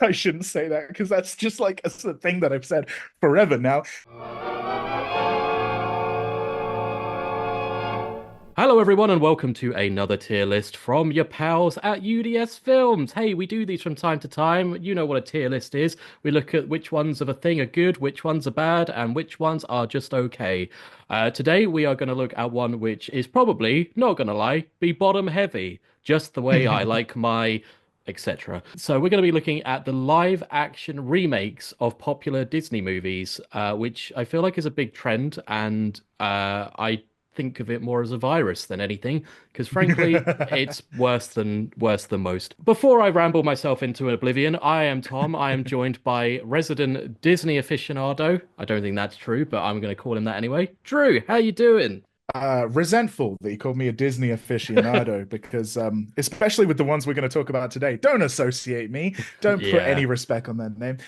I shouldn't say that because that's just like a thing that I've said forever now. Hello, everyone, and welcome to another tier list from your pals at UDS Films. Hey, we do these from time to time. You know what a tier list is. We look at which ones of a thing are good, which ones are bad, and which ones are just okay. Today, we are going to look at one which is probably, not going to lie, be bottom heavy, just the way I like my etc. So we're going to be looking at the live action remakes of popular Disney movies, which I feel like is a big trend, and I think of it more as a virus than anything, because frankly, it's worse than most. Before I ramble myself into oblivion, I am Tom. I am joined by resident Disney aficionado. I don't think that's true, but I'm going to call him that anyway. Drew, how you doing? Resentful that you called me a Disney aficionado because, especially with the ones we're going to talk about today, don't associate me. Don't put any Yeah. respect on that name.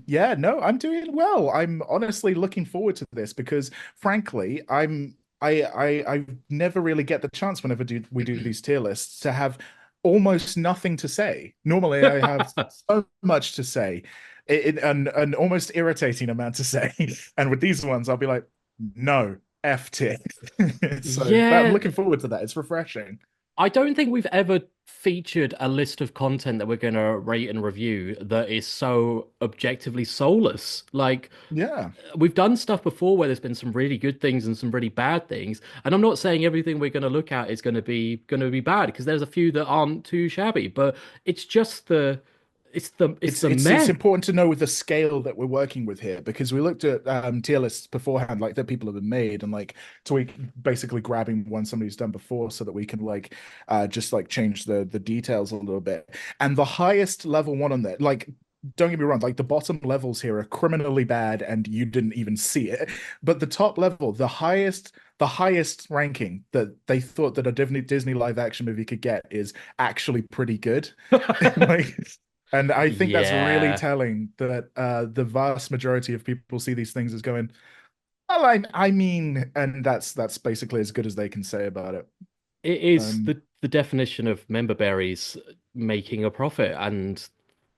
Yeah, no, I'm doing well. I'm honestly looking forward to this because, frankly, I never really get the chance whenever we do these tier lists to have almost nothing to say. Normally, I have so much to say, and almost irritating amount to say, and with these ones, I'll be like, no. F tier. So that I'm Yeah, looking forward to that. It's refreshing. I don't think we've ever featured a list of content that we're going to rate and review that is so objectively soulless. Like, Yeah. we've done stuff before where there's been some really good things and some really bad things. And I'm not saying everything we're going to look at is going to be bad, because there's a few that aren't too shabby, but it's just it's the It's meh. important to know with the scale that we're working with here because we looked at tier lists beforehand, like that people have been made, and like so we basically grabbing one somebody's done before so that we can like just like change the details a little bit. And the highest level one on there, like don't get me wrong, like the bottom levels here are criminally bad and you didn't even see it. But the top level, the highest ranking that they thought that a Disney live action movie could get is actually pretty good. Like, and I think that's really Yeah, telling that the vast majority of people see these things as going, well, I mean, and that's basically as good as they can say about it. it is Um, the definition of member berries making a profit. And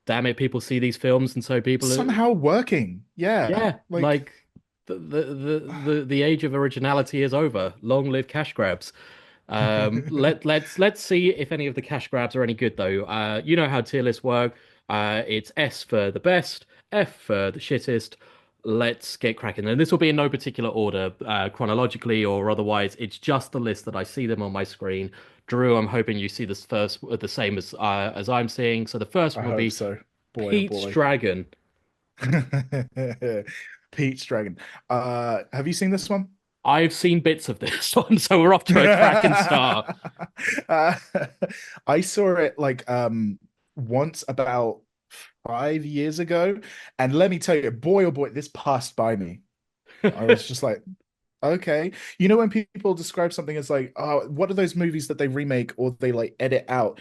damn it, people see these films, and so people are. somehow working, yeah, Yeah, like like the age of originality is over. Long live cash grabs. Let's see if any of the cash grabs are any good though. You know how tier lists work. It's S for the best, F for the shittest. Let's get cracking. And this will be in no particular order, chronologically or otherwise. It's just the list that I see them on my screen. Drew, I'm hoping you see this first the same as I'm seeing. So the first I one will hope be so. Boy, oh Pete's boy. Dragon. Pete's Dragon. Have you seen this one? I've seen bits of this one, so we're off to a cracking start. Uh, I saw it like once about 5 years ago, and let me tell you, boy oh boy, this passed by me. I was just like, okay. You know when people describe something as like, oh, what are those movies that they remake or they like edit out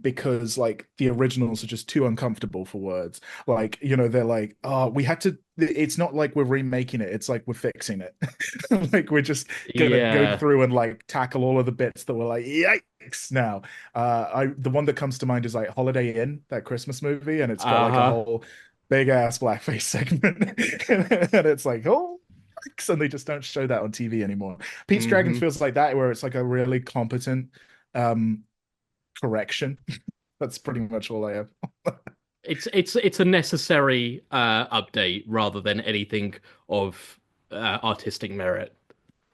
because like the originals are just too uncomfortable for words. Like, they're like, oh, we had to it's not like we're remaking it, it's like we're fixing it. Like we're just gonna go Yeah. through and like tackle all of the bits that were like, yikes now. I the one that comes to mind is like Holiday Inn, that Christmas movie, and it's got like a Uh-huh. whole big ass blackface segment. And it's like, oh, and they just don't show that on TV anymore. Pete's Dragon Hmm. feels like that, where it's like a really competent um correction. That's pretty much all I have. It's a necessary update rather than anything of artistic merit.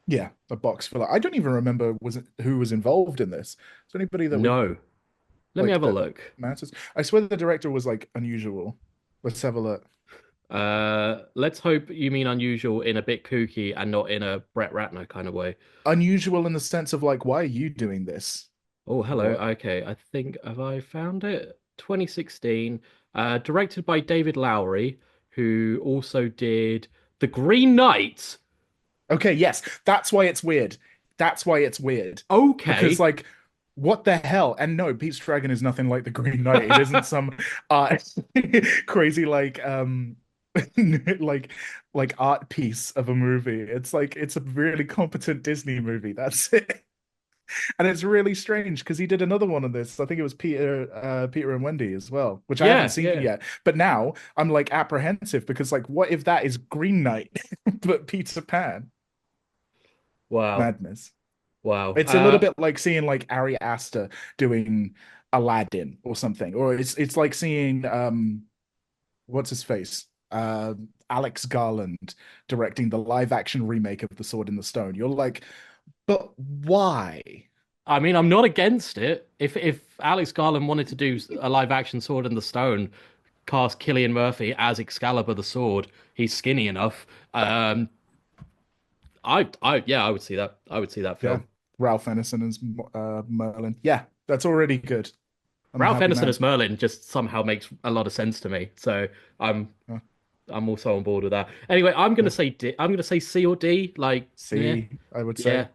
Yeah, a box filler. I don't even remember was it who was involved in this. Is there anybody that we No. Let me like have a that look. matters? I swear the director was like unusual. Let's have a look. Let's hope you mean unusual in a bit kooky and not in a Brett Ratner kind of way. Unusual in the sense of like, why are you doing this? Oh, hello. What? Okay, I think have I found it? 2016, directed by David Lowery, who also did The Green Knight. Okay, yes, that's why it's weird. That's why it's weird. Because Okay. like what the hell? And no, Pete's Dragon is nothing like the Green Knight. It isn't some uh crazy like like art piece of a movie. It's like it's a really competent Disney movie. That's it. And it's really strange because he did another one of this. I think it was Peter and Wendy as well, which I haven't Yeah, seen yeah. yet. But now I'm like apprehensive because like, what if that is Green Knight, but Peter Pan? Wow. Madness. Wow. It's a little bit like seeing like Ari Aster doing Aladdin or something, or it's like seeing what's his face? Alex Garland directing the live action remake of The Sword in the Stone. You're like, but why? I mean, I'm not against it. If Alex Garland wanted to do a live action Sword in the Stone, cast Cillian Murphy as Excalibur the Sword, he's skinny enough. Yeah, I would see that. I would see that Yeah, film. Ralph Ineson as Merlin. Yeah, that's already good. I'm a Ralph happy Ineson man. as Merlin just somehow makes a lot of sense to me. So I'm Uh, I'm also on board with that. Anyway, I'm gonna yeah. say D. I'm gonna say C or D. Like, yeah, C, I would yeah. say.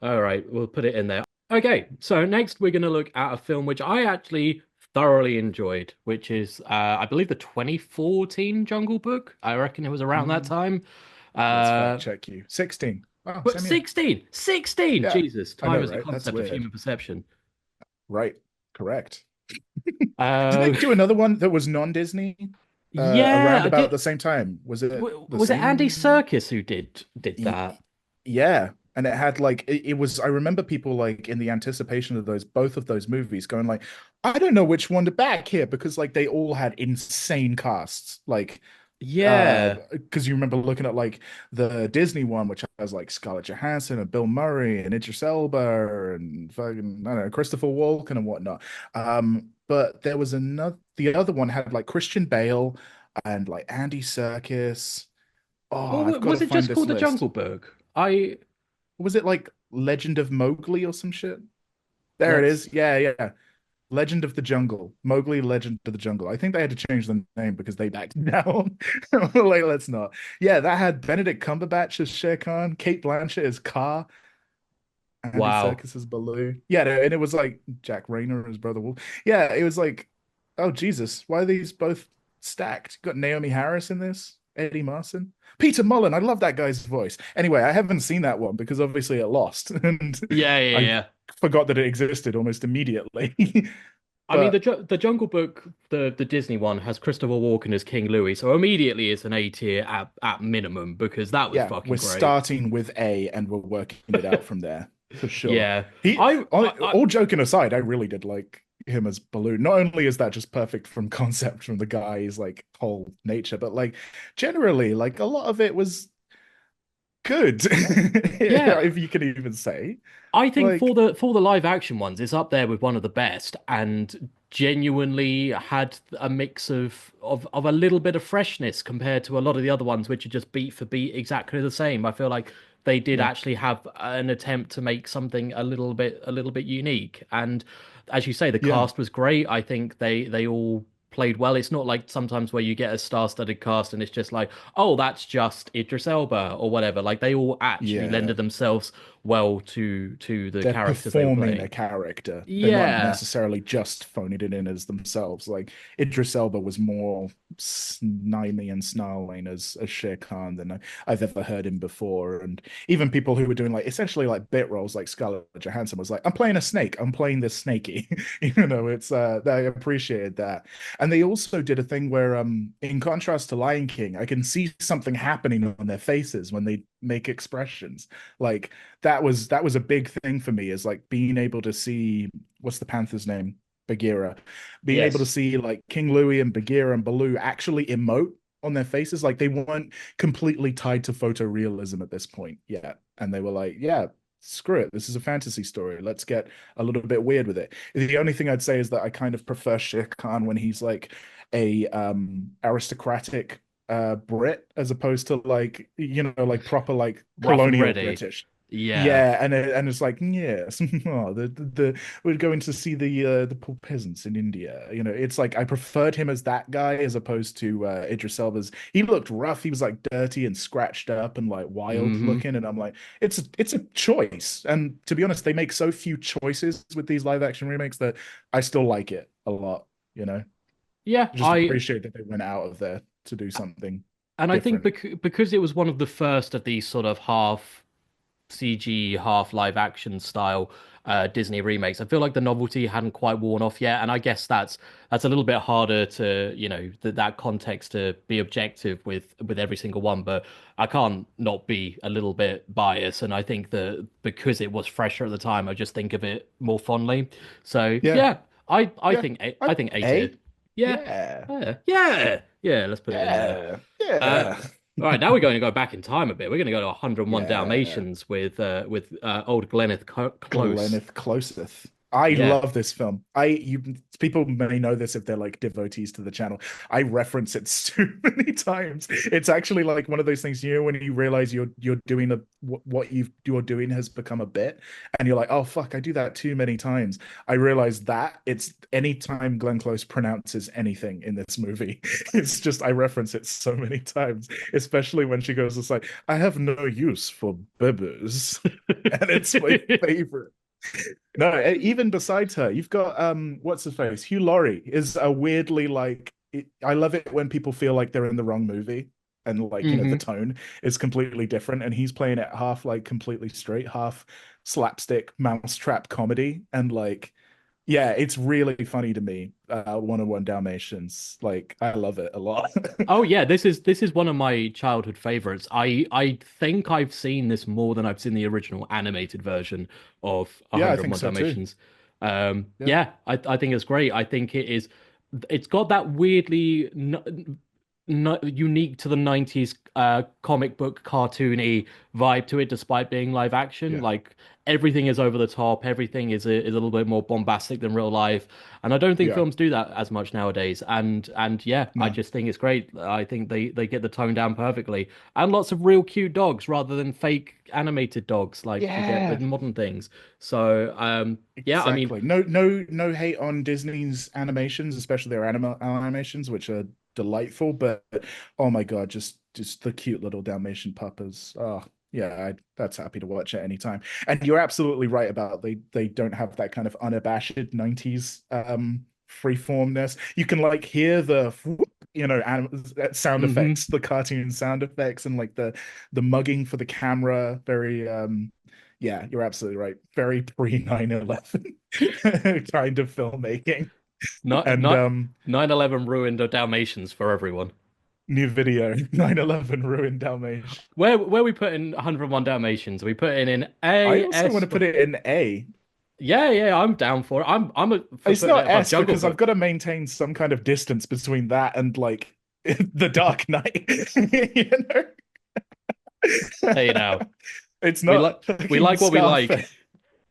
All right, we'll put it in there. Okay, so next we're gonna look at a film which I actually thoroughly enjoyed, which is I believe the 2014 Jungle Book. I reckon it was around that Mm, time. let's fact Uh, check you. 16. Oh, but same here. 16. Yeah, Jesus, I time know, is a right? That's concept of weird. human perception. Right. Correct. Did they Uh, do another one that was non-Disney yeah, around I about did. the same time? Was it the Was it Andy same? Serkis who did Y- that? Yeah. And it had like it was I remember people like in the anticipation of those both of those movies going like, I don't know which one to back here because like they all had insane casts. Like Yeah. because you remember looking at like the Disney one, which has like Scarlett Johansson and Bill Murray and Idris Elba and fucking I don't know Christopher Walken and whatnot. But there was another. The other one had like Christian Bale and like Andy Serkis. Oh, Or I've got to was it find just this called The list. Jungle Book? I Was it like Legend of Mowgli or some shit? There it let's is. Yeah, yeah. Legend of the Jungle. Mowgli, Legend of the Jungle. I think they had to change the name because they backed down. Like, let's not. Yeah, that had Benedict Cumberbatch as Shere Khan, Kate Blanchett as Kaa, Andy wow. Serkis as Baloo. Yeah, no, and it was like Jack Rayner as Brother Wolf. Yeah, it was like, oh Jesus, why are these both stacked? Got Naomi Harris in this, Eddie Marson, Peter Mullen. I love that guy's voice. Anyway, I haven't seen that one because obviously it lost, and Yeah, yeah, I yeah. forgot that it existed almost immediately. I mean, But the Jungle Book, the Disney one, has Christopher Walken as King Louis, so immediately it's an A tier at minimum because that was yeah, fucking we're great. starting with A and we're working it out from there for sure. Yeah, He, I, I all joking aside, I really did like him as Baloo. Not only is that just perfect from concept from the guy's like whole nature, but like generally, like a lot of it was good, yeah, if you can even say. I think Like, for the live action ones, it's up there with one of the best, and genuinely had a mix of a little bit of freshness compared to a lot of the other ones, which are just beat for beat exactly the same. I feel like they did yeah, actually have an attempt to make something a little bit unique. And as you say, the yeah, cast was great. I think they all played well. It's not like sometimes where you get a star-studded cast and it's just like, oh, that's just Idris Elba or whatever. Like they all actually yeah. lended themselves well to the They're characters they were performing a playing. character. They're not Yeah. necessarily just phoning it in as themselves. Like Idris Elba was more snidey and snarling as Shere Khan than I've ever heard him before. And even people who were doing like essentially like bit roles, like Scarlett Johansson was like, "I'm playing a snake. I'm playing this snakey." It's I appreciated that. And they also did a thing where, in contrast to Lion King, I can see something happening on their faces when they make expressions. Like that was a big thing for me is like being able to see what's the panther's name, Bagheera, being able to Yes. see like King Louis and Bagheera and Baloo actually emote on their faces, like they weren't completely tied to photorealism at this point yet, and they were like, yeah, screw it, this is a fantasy story, let's get a little bit weird with it. The only thing I'd say is that I kind of prefer Shere Khan when he's like a aristocratic Brit as opposed to like like proper like Rough and colonial ready. British. Yeah. Yeah, and it's like yes, oh, we're going to see the poor peasants in India. It's like I preferred him as that guy as opposed to Idris Elba's. He looked rough. He was like dirty and scratched up and like wild Hmm. looking. And I'm like, it's a choice. And to be honest, they make so few choices with these live action remakes that I still like it a lot. You know, Yeah, just appreciate that they went out of there to do something I think different. because it was one of the first of these sort of half CG half live action style Disney remakes. I feel like the novelty hadn't quite worn off yet, and I guess that's a little bit harder to, that context to be objective with every single one. But I can't not be a little bit biased, and I think that because it was fresher at the time, I just think of it more fondly. So Yeah, yeah, I yeah. think I, I think A tier. A, Yeah, yeah, yeah. Let's put it in there. yeah, Uh, yeah, all right, now we're going to go back in time a bit. We're going to go to 101 yeah. Dalmatians with old Glenneth Close. Glenneth Closeth. I Yeah. love this film. People may know this if they're like devotees to the channel. I reference it so many times. It's actually like one of those things, when you realize you're doing what you're doing has become a bit, and you're like, oh fuck, I do that too many times. I realize that it's anytime Glenn Close pronounces anything in this movie, it's just I reference it so many times, especially when she goes, it's like, I have no use for bibbers. And it's my favorite. No, even besides her, you've got what's his face? Hugh Laurie is a weirdly I love it when people feel like they're in the wrong movie and like, the hmm tone is completely different and he's playing it half like completely straight, half slapstick mousetrap comedy and like yeah, it's really funny to me. 101 Dalmatians. Like I love it a lot. Oh yeah, this is one of my childhood favorites. I think I've seen this more than I've seen the original animated version of Yeah, I think 101 so too. Dalmatians. Yeah. Yeah, I think it's great. I think it's got that weirdly n unique to the 90s comic book cartoony vibe to it despite being live action. Yeah. Like everything is over the top, everything is a little bit more bombastic than real life. And I don't think Yeah. films do that as much nowadays. And yeah, I No. just think it's great. I think they get the tone down perfectly. And lots of real cute dogs rather than fake animated dogs like you get Yeah. with modern things. So yeah, I mean Exactly. No hate on Disney's animations, especially their animations, which are delightful. But oh my God, just the cute little Dalmatian puppers. Oh yeah, that's happy to watch at any time. And you're absolutely right about they don't have that kind of unabashed 90s freeformness. You can like hear the sound mhm. effects, the cartoon sound effects, and like the mugging for the camera. Very yeah, you're absolutely right. Very pre 9/11 kind of filmmaking. Not And not 9/11 ruined the Dalmatians for everyone. new video 9/11 ruined Dalmatian. Where we put in 101 Dalmatians, we put in I A, also want S. to put it in A. Yeah, I'm down for it. For It's putting it not above S Jungle because I've got Book. to maintain some kind of distance between that and like the Dark Knight. You Hey know? now, It's we like not we fucking like what we like. Scarface.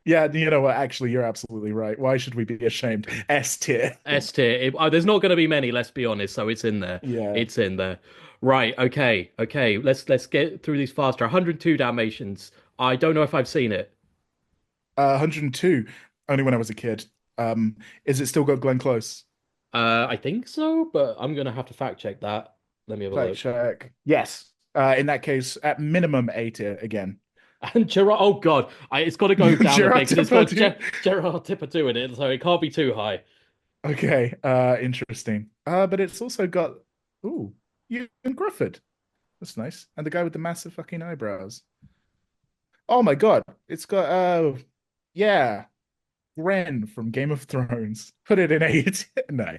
Yeah, you know what? Actually, you're absolutely right. Why should we be ashamed? S tier. S tier. There's not going to be many, let's be honest. So it's in there. Yeah. It's in there. Right. Okay. Let's get through these faster. 102 Dalmatians. I don't know if I've seen it. 102, only when I was a kid. Is it still got Glenn Close? I think so, but I'm gonna have to fact check that. Let me have a Fact look. check. Yes. In that case, at minimum A tier again. And Gerard, oh God, it's got to go down a Gerard bit because it's got Depardieu. Gerard Depardieu in it, so it can't be too high. Okay, interesting. But it's also got Ewan Grufford. That's nice. And the guy with the massive fucking eyebrows. Oh my God. It's got yeah, Ren from Game of Thrones. Put it in eight. No.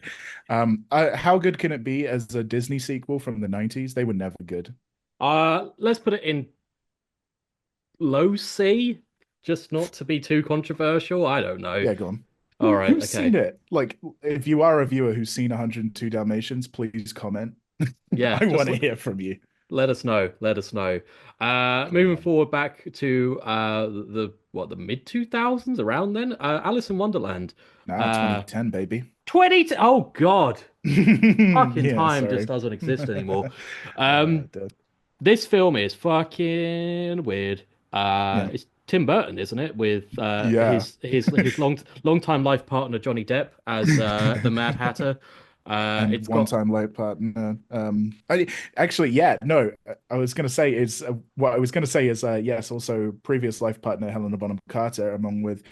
How good can it be as a Disney sequel from the 90s? They were never good. Let's put it in low C, just not to be too controversial. I don't know. Yeah, go on. All right, Who's seen okay. it? Like, if you are a viewer who's seen 102 Dalmatians, please comment. Yeah, I just want to hear from you. let us know. Let us know. Come Moving on. forward back to the mid 2000s around then. Alice in Wonderland. Nah, Uh 2010, baby. 20 oh God. Fucking Yeah, time just sorry. doesn't exist anymore. Yeah, Um dude. this film is fucking weird. Yeah. It's Tim Burton, isn't it? With Yeah. his long time life partner Johnny Depp as the Mad Hatter. And It's got one-time late partner. I actually, yeah, no. I was gonna say is what I was gonna say is yes, also previous life partner Helena Bonham Carter, along with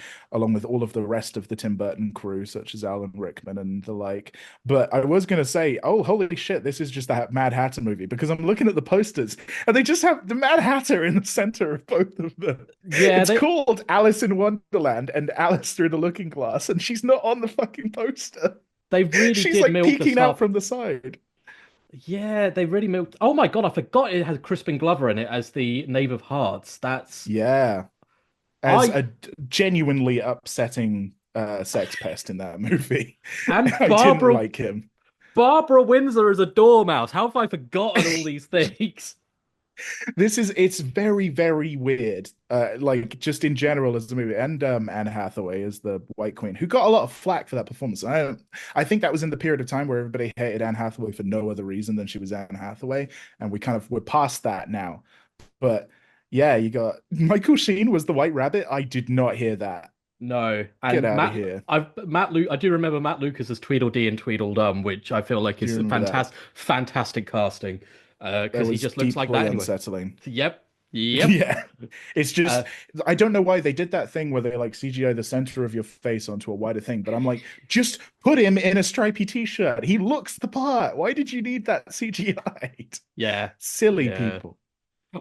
all of the rest of the Tim Burton crew, such as Alan Rickman and the like. But I was gonna say, oh, holy shit, this is just that Mad Hatter movie because I'm looking at the posters and they just have the Mad Hatter in the center of both of them. yeah, It's they called Alice in Wonderland and Alice Through the Looking Glass, and she's not on the fucking poster. they really She's did like milk the peeking out stuff. from the side. Yeah, they really milked. Oh my God, I forgot it had Crispin Glover in it as the Knave of Hearts. That's Yeah, as I a genuinely upsetting sex pest in that movie. and I didn't like him. Barbara Windsor as a dormouse. How have I forgotten all these things? It's very, very weird. Like just in general as the movie, and Anne Hathaway as the White Queen, who got a lot of flack for that performance. I think that was in the period of time where everybody hated Anne Hathaway for no other reason than she was Anne Hathaway, and we're past that now. But yeah, you got Michael Sheen was the White Rabbit. I did not hear that. No, Get and out of here. I do remember Matt Lucas as Tweedledee and Tweedledum, which I feel like Do you is a remember that? fantastic casting. That Because he was just looks like deeply that anyway. unsettling. Yep, yep. Yeah. It's just Uh, I don't know why they did that thing where they like CGI the center of your face onto a wider thing, but I'm like, just put him in a stripy t-shirt. He looks the part. Why did you need that CGI? yeah, Silly yeah. people.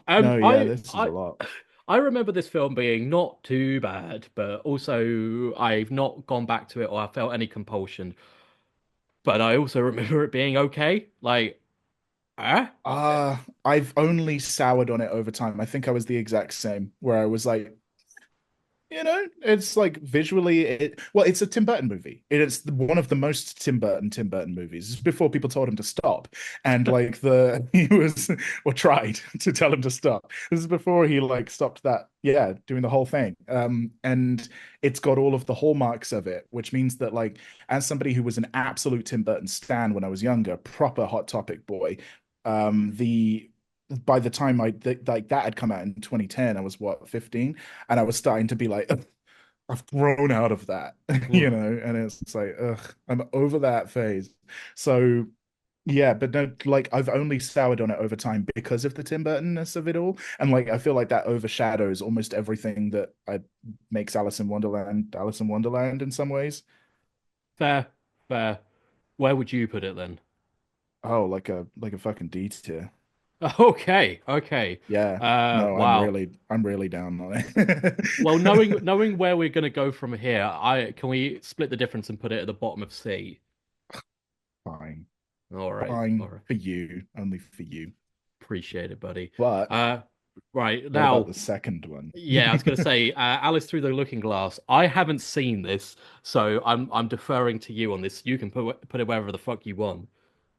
Um, No, yeah, I this is a I lot. I remember this film being not too bad, but also I've not gone back to it or I felt any compulsion. But I also remember it being okay. Like, ah, I've only soured on it over time. I think I was the exact same, where I was like, it's like visually it's a Tim Burton movie. It's one of the most Tim Burton movies. It's before people told him to stop. And like the he was or tried to tell him to stop. This is before he like stopped that, yeah, doing the whole thing. And it's got all of the hallmarks of it, which means that like as somebody who was an absolute Tim Burton stan when I was younger, proper Hot Topic boy, the by the time like that had come out in 2010, I was what, 15, and I was starting to be like, "Ugh, I've grown out of that," and it's like, ugh, I'm over that phase. So yeah, but no, like I've only soured on it over time because of the Tim Burtonness of it all, and like I feel like that overshadows almost everything that I makes Alice in Wonderland in some ways. fair, fair. Where would you put it then? Oh, like a fucking D tier. Okay, okay. Yeah. No, Wow. I'm really down on it. Well, knowing where we're gonna go from here, I can we split the difference and put it at the bottom of C? Fine. All right, all Fine right. for you, only for you. Appreciate it, buddy. But Uh, right what about now, the second one? yeah, I was gonna say, Alice Through the Looking Glass. I haven't seen this, so I'm deferring to you on this. You can put it wherever the fuck you want.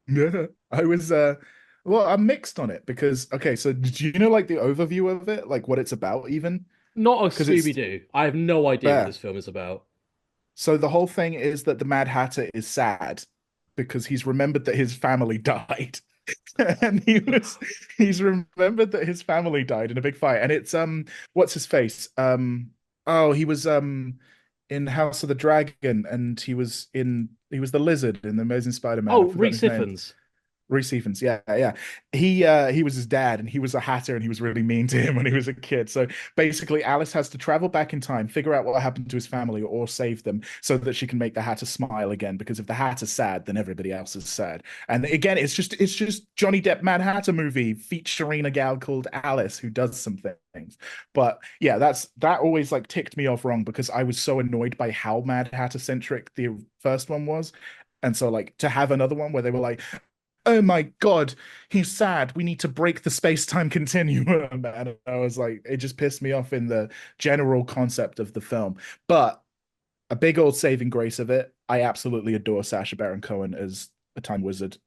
Yeah, I was well, I'm mixed on it because okay, so do you know like the overview of it, like what it's about even? Not a Because it's Scooby-Doo. I have no idea what fair. this film is about. So the whole thing is that the Mad Hatter is sad because he's remembered that his family died. And he's remembered that his family died in a big fight. And it's what's his face? Oh, he was in House of the Dragon and he was the lizard in the Amazing Spider-Man. I've Oh, forgotten Reese his name. Ifans. Reese Evans, yeah, yeah. He was his dad, and he was a hatter, and he was really mean to him when he was a kid. So basically, Alice has to travel back in time, figure out what happened to his family, or save them, so that she can make the Hatter smile again. Because if the Hatter's sad, then everybody else is sad. And again, it's just Johnny Depp Mad Hatter movie featuring a gal called Alice who does some things. But yeah, that always like ticked me off wrong because I was so annoyed by how Mad Hatter centric the first one was. And so, like, to have another one where they were like, oh my God, he's sad. We need to break the space-time continuum. And I was like, it just pissed me off in the general concept of the film. But a big old saving grace of it, I absolutely adore Sacha Baron Cohen as a time wizard.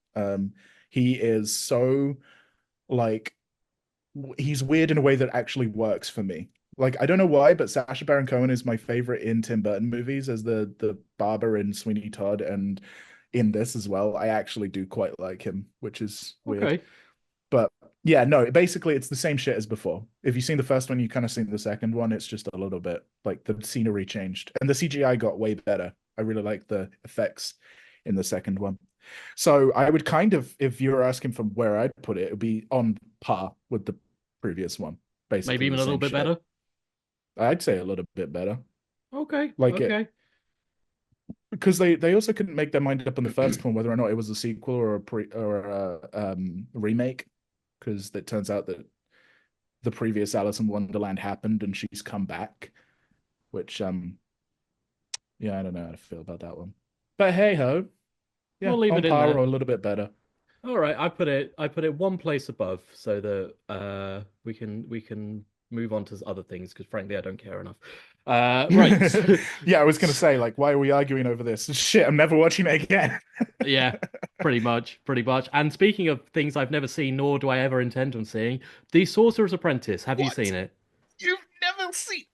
He is so like he's weird in a way that actually works for me. Like I don't know why, but Sacha Baron Cohen is my favorite in Tim Burton movies as the barber in Sweeney Todd and in this as well. I actually do quite like him, which is weird. Okay. But yeah, no, basically it's the same shit as before. If you've seen the first one, you kind of seen the second one. It's just a little bit like the scenery changed and the CGI got way better. I really like the effects in the second one. So I would kind of, if you were asking from where I'd put it, it would be on par with the previous one. Maybe Basically even the a little same bit shit. better. I'd say a little bit better. Okay, Like it okay. because they also couldn't make their mind up on the first one whether or not it was a sequel or a remake. Because it turns out that the previous Alice in Wonderland happened and she's come back, which yeah, I don't know how to feel about that one. But hey ho, yeah, We'll leave on it in par or there. a little bit better. All right, I put it one place above so that we can move on to other things because frankly I don't care enough. Right. Yeah, I was gonna say, like, why are we arguing over this? Shit, I'm never watching it again. Yeah, pretty much, pretty much. And speaking of things I've never seen, nor do I ever intend on seeing, The Sorcerer's Apprentice. Have you What? seen it? You've never seen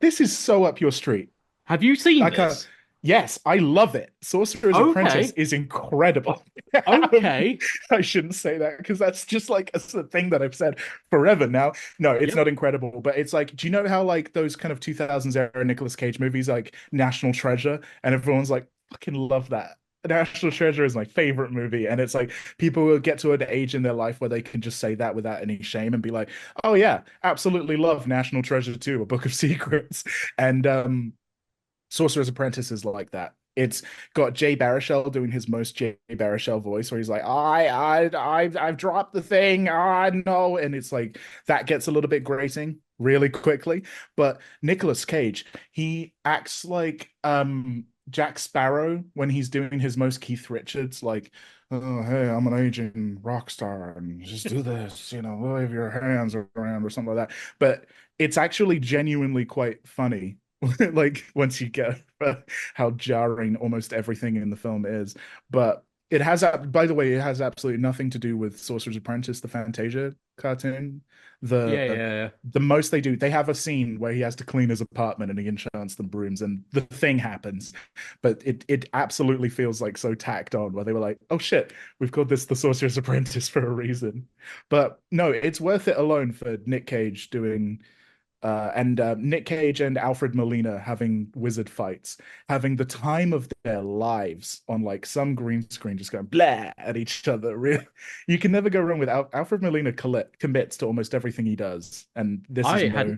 this is so up your street. Have you seen I can't. this? Yes, I love it. Sorcerer's Apprentice Okay, is incredible. okay. I shouldn't say that because that's just like a thing that I've said forever now. No, it's Yep. not incredible, but it's like, do you know how like those kind of 2000s era Nicolas Cage movies, like National Treasure, and everyone's like, fucking love that. National Treasure is my favorite movie, and it's like people will get to an age in their life where they can just say that without any shame and be like, "Oh yeah, absolutely love National Treasure 2, A Book of Secrets," and Sorcerer's Apprentice is like that. It's got Jay Baruchel doing his most Jay Baruchel voice, where he's like, I've dropped the thing. Ah, no," and it's like that gets a little bit grating really quickly. But Nicolas Cage, he acts like Jack Sparrow when he's doing his most Keith Richards, like, "Oh, hey, I'm an aging rock star, and just do this, wave your hands around or something like that." But it's actually genuinely quite funny like once you get how jarring almost everything in the film is. But it has, by the way, it has absolutely nothing to do with Sorcerer's Apprentice, the Fantasia cartoon. Yeah, The yeah, yeah. the most they do, they have a scene where he has to clean his apartment and he enchants the brooms and the thing happens. But it absolutely feels like so tacked on where they were like, oh shit, we've called this the Sorcerer's Apprentice for a reason. But no, it's worth it alone for Nick Cage doing and Nick Cage and Alfred Molina having wizard fights, having the time of their lives on like some green screen, just going blah at each other. Really, you can never go wrong with Alfred Molina. Commits to almost everything he does, and this is I had no.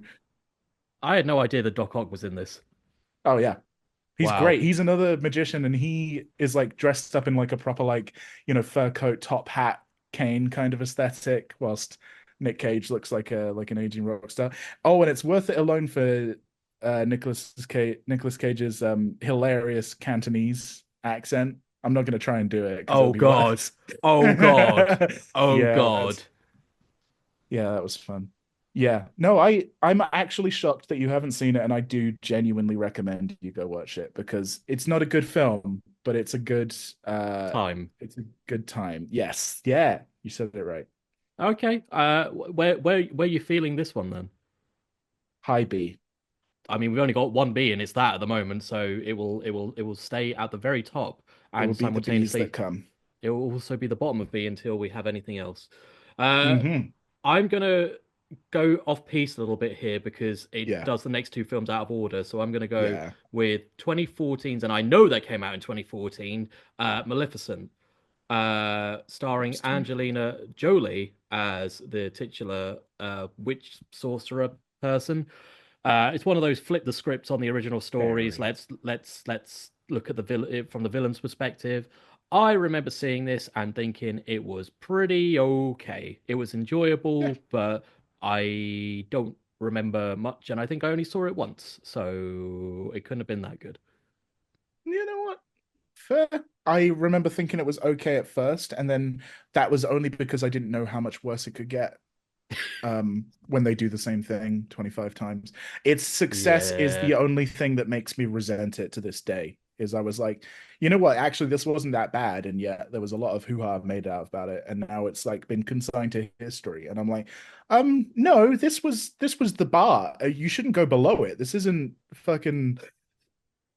I had no idea that Doc Ock was in this. Oh yeah, he's Wow. great. He's another magician, and he is like dressed up in like a proper like fur coat, top hat, cane kind of aesthetic, whilst Nick Cage looks like an aging rock star. Oh, and it's worth it alone for Nicholas Cage's hilarious Cantonese accent. I'm not gonna try and do it because it'll Oh be God. worse. Oh God. Oh Yeah, God. that's yeah, that was fun. Yeah. No, I'm actually shocked that you haven't seen it, and I do genuinely recommend you go watch it because it's not a good film, but uh Time. it's a good time. Yes. Yeah, you said it right. Okay. Where are you feeling this one then? High B. I mean, we've only got one B and it's that at the moment, so it will stay at the very top It will and be the bees that simultaneously come. it will also be the bottom of B until we have anything else. Uh Hmm. I'm gonna go off piece a little bit here because it Yeah. does the next two films out of order. So I'm gonna go Yeah. with 2014's, and I know that came out in 2014, Maleficent, starring Interesting. Angelina Jolie as the titular witch sorcerer person. It's one of those flip the scripts on the original stories. Very. Let's look at the villain from the villain's perspective. I remember seeing this and thinking it was pretty okay. It was Yeah. enjoyable, but I don't remember much, and I think I only saw it once, so it couldn't have been that good. You know what? Fair. I remember thinking it was okay at first, and then that was only because I didn't know how much worse it could get. When they do the same thing 25 times. Its success is Yeah. the only thing that makes me resent it to this day. Is I was like, you know what? Actually, this wasn't that bad, and yet there was a lot of hoo-ha made out about it, and now it's like been consigned to history. And I'm like, no, this was the bar. You shouldn't go below it. This isn't fucking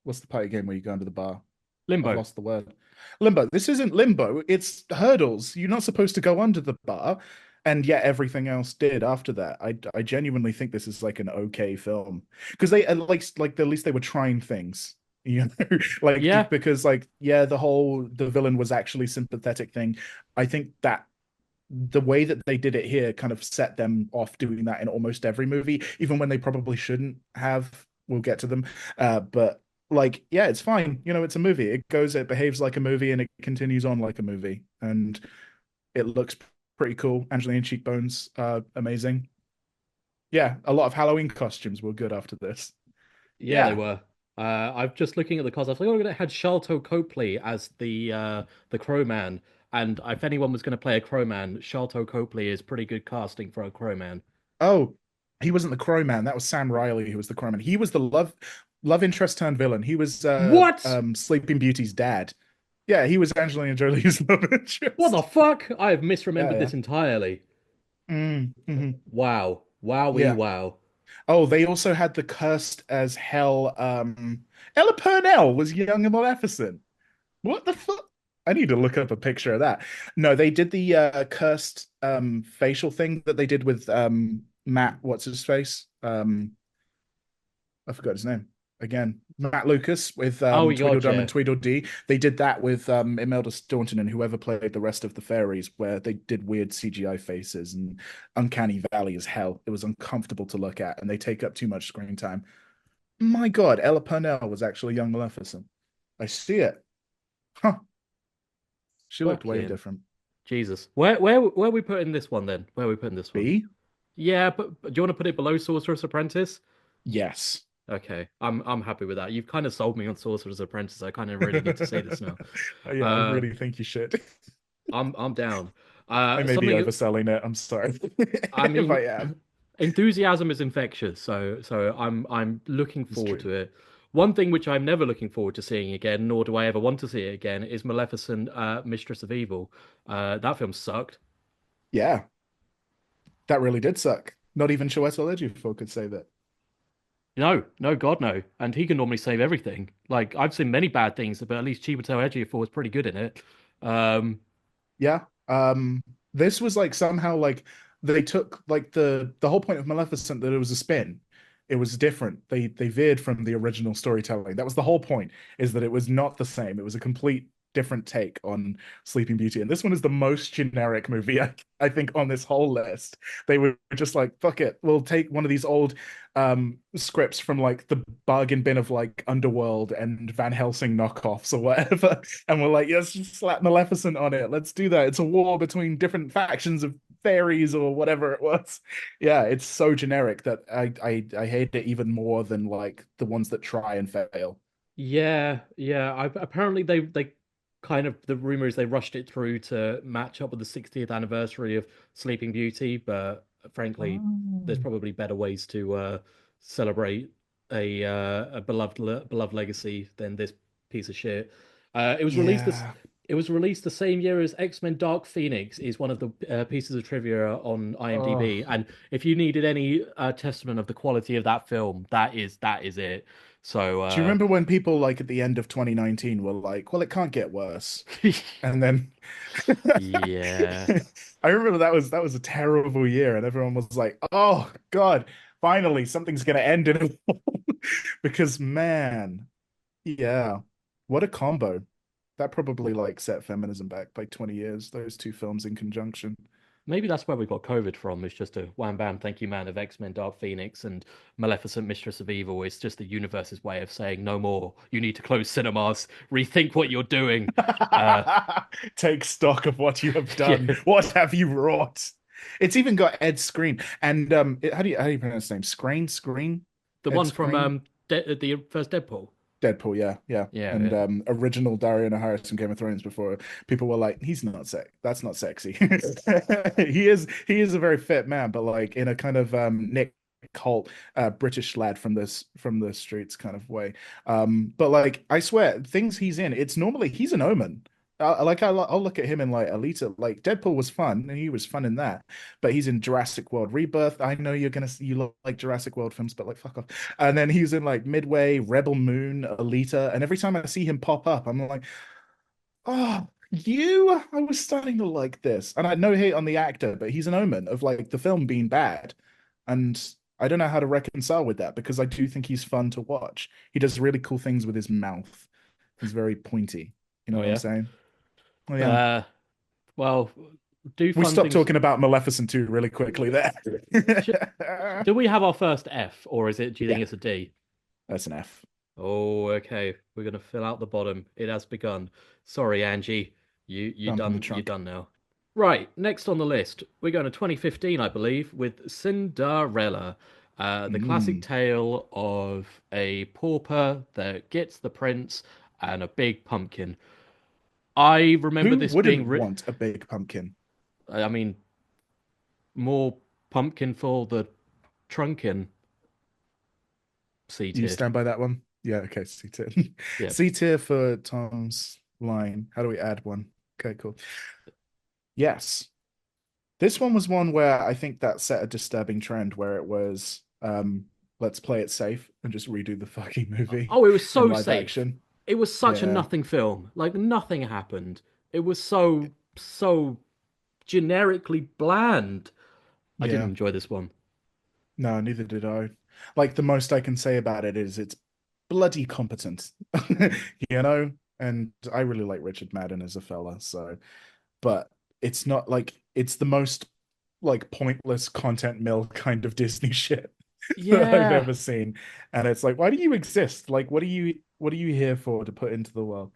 what's the party game where you go into the bar? I've Limbo. lost the word. Limbo. This isn't limbo. It's hurdles. You're not supposed to go under the bar, and yet everything else did after that. I genuinely think this is like an okay film because they at least they were trying things. you know, like Yeah, because like yeah, the villain was actually sympathetic thing. I think that the way that they did it here kind of set them off doing that in almost every movie, even when they probably shouldn't have. We'll get to them. But like, yeah, it's fine. You know, it's a movie. It behaves like a movie and it continues on like a movie. And it looks pretty cool. Angelina cheekbones, amazing. Yeah, a lot of Halloween costumes were good after this. yeah, they Yeah. were. I'm just looking at the cast. I thought it had Sharlto Copley as the Crowman, and if anyone was going to play a Crowman, Sharlto Copley is pretty good casting for a Crowman. Oh, he wasn't the Crowman. That was Sam Riley who was the Crowman. He was the love interest turned villain. He was What? Sleeping Beauty's dad. Yeah, he was Angelina Jolie's love What the interest. fuck? I have Yeah, misremembered yeah. this entirely. Mhm. Wow. Wowee Yeah. wow. Oh, they also had the cursed as hell. Ella Purnell was young and Maleficent. What the fuck? I need to look up a picture of that. No, they did the cursed facial thing that they did with Matt, what's his face? I forgot his name again. Matt Lucas with Oh, Tweedledum and gotcha. Tweedledee. They did that with Imelda Staunton and whoever played the rest of the fairies, where they did weird CGI faces and uncanny valley as hell. It was uncomfortable to look at, and they take up too much screen time. My God, Ella Purnell was actually young Maleficent. I see it. Huh. She looked way Fucking different. Jesus. Where are we putting this one then? Where are we putting this one? B? Yeah, but do you want to put it below Sorcerer's Apprentice? Yes. Okay, I'm happy with that. You've kind of sold me on Sorcerer's Apprentice. I kind of really need to say this now. Yeah, I Uh, really think you should. I'm down. I may be Something overselling it. I'm sorry I if mean, I am. enthusiasm is infectious, so I'm looking It's forward true. to it. One thing which I'm never looking forward to seeing again, nor do I ever want to see it again, is Maleficent, Mistress of Evil. That film sucked. Yeah, that really did suck. Not even Chiwetel Ejiofor could say that. No, no, God, no. And he can normally save everything. Like I've seen many bad things, but at least Chiwetel Ejiofor was pretty good in it. Um, Yeah. This was like somehow like they took like the whole point of Maleficent that it was a spin. It was different. They veered from the original storytelling. That was the whole point, is that it was not the same. It was a complete different take on Sleeping Beauty. And this one is the most generic movie I think on this whole list. They were just like, fuck it, we'll take one of these old scripts from like the bargain bin of like Underworld and Van Helsing knockoffs or whatever. And we're like, yes, just slap Maleficent on it. Let's do that. It's a war between different factions of fairies or whatever it was. Yeah, it's so generic that I hate it even more than like the ones that try and fail. yeah, yeah. Apparently they kind of the rumor is they rushed it through to match up with the 60th anniversary of Sleeping Beauty, but frankly, there's Oh. probably better ways to celebrate a beloved legacy than this piece of shit. It was released this. Yeah. It was released the same year as X-Men Dark Phoenix is one of the pieces of trivia on Oh. IMDb. And if you needed any testament of the quality of that film, that is it. So Do you remember when people like at the end of 2019 were like, well, it can't get worse? And then yeah. I remember that was a terrible year, and everyone was like, "Oh God, finally something's gonna end in it." Because man, yeah, what a combo. That probably like set feminism back by 20 years, those two films in conjunction. Maybe that's where we got COVID from. It's just a wham bam, thank you, man of X-Men Dark Phoenix and Maleficent Mistress of Evil. It's just the universe's way of saying no more. You need to close cinemas, rethink what you're doing. Uh Take stock of what you have done. yeah. What have you wrought? It's even got Ed Skrein and how do you pronounce his name? Screen? The Ed one from Skrein? the first Deadpool. Deadpool, yeah, yeah. Yeah, And yeah. original Dario Naharis from Game of Thrones before people were like, he's not that's not sexy. He is a very fit man, but like in a kind of Nick Holt, British lad from the streets kind of way. But like I swear, things he's in, it's normally he's an omen. I'll look at him in like Alita. Like Deadpool was fun, and he was fun in that. But he's in Jurassic World Rebirth. I know you like Jurassic World films, but like fuck off. And then he's in like Midway, Rebel Moon, Alita. And every time I see him pop up, I'm like, oh, you? I was starting to like this. And I had no hate on the actor, but he's an omen of like the film being bad. And I don't know how to reconcile with that because I do think he's fun to watch. He does really cool things with his mouth. He's very pointy. You know Oh what I'm yeah. saying? Oh yeah. Uh, well, do We fun stopped things. talking about Maleficent 2 really quickly there. Sh Do we have our first F, or is it? Do you think Yeah, it's a D? that's an F. Oh, okay. We're gonna fill out the bottom. It has begun. Sorry, Angie. Dump in the You trunk. done now. Right, next on the list, we're going to 2015, I believe, with Cinderella, the classic Mm. tale of a pauper that gets the prince and a big pumpkin. I remember Who this being wouldn't written. want a big pumpkin? I mean, more pumpkin for the trunkin C You tier. stand by that one? Yeah, okay, C tier. Yeah. C tier for Tom's line. How do we add one? Okay, cool. Yes. This one was one where I think that set a disturbing trend where it was let's play it safe and just redo the fucking movie Oh, it was in so live safe. action. It was such a Yeah. nothing film. Like nothing happened. It was so generically bland. I didn't Yeah. enjoy this one. No, neither did I. Like the most I can say about it is it's bloody competent. You know? And I really like Richard Madden as a fella, so but it's not like it's the most like pointless content mill kind of Disney shit that I've Yeah. ever seen. And it's like, why do you exist? Like what are you here for to put into the world?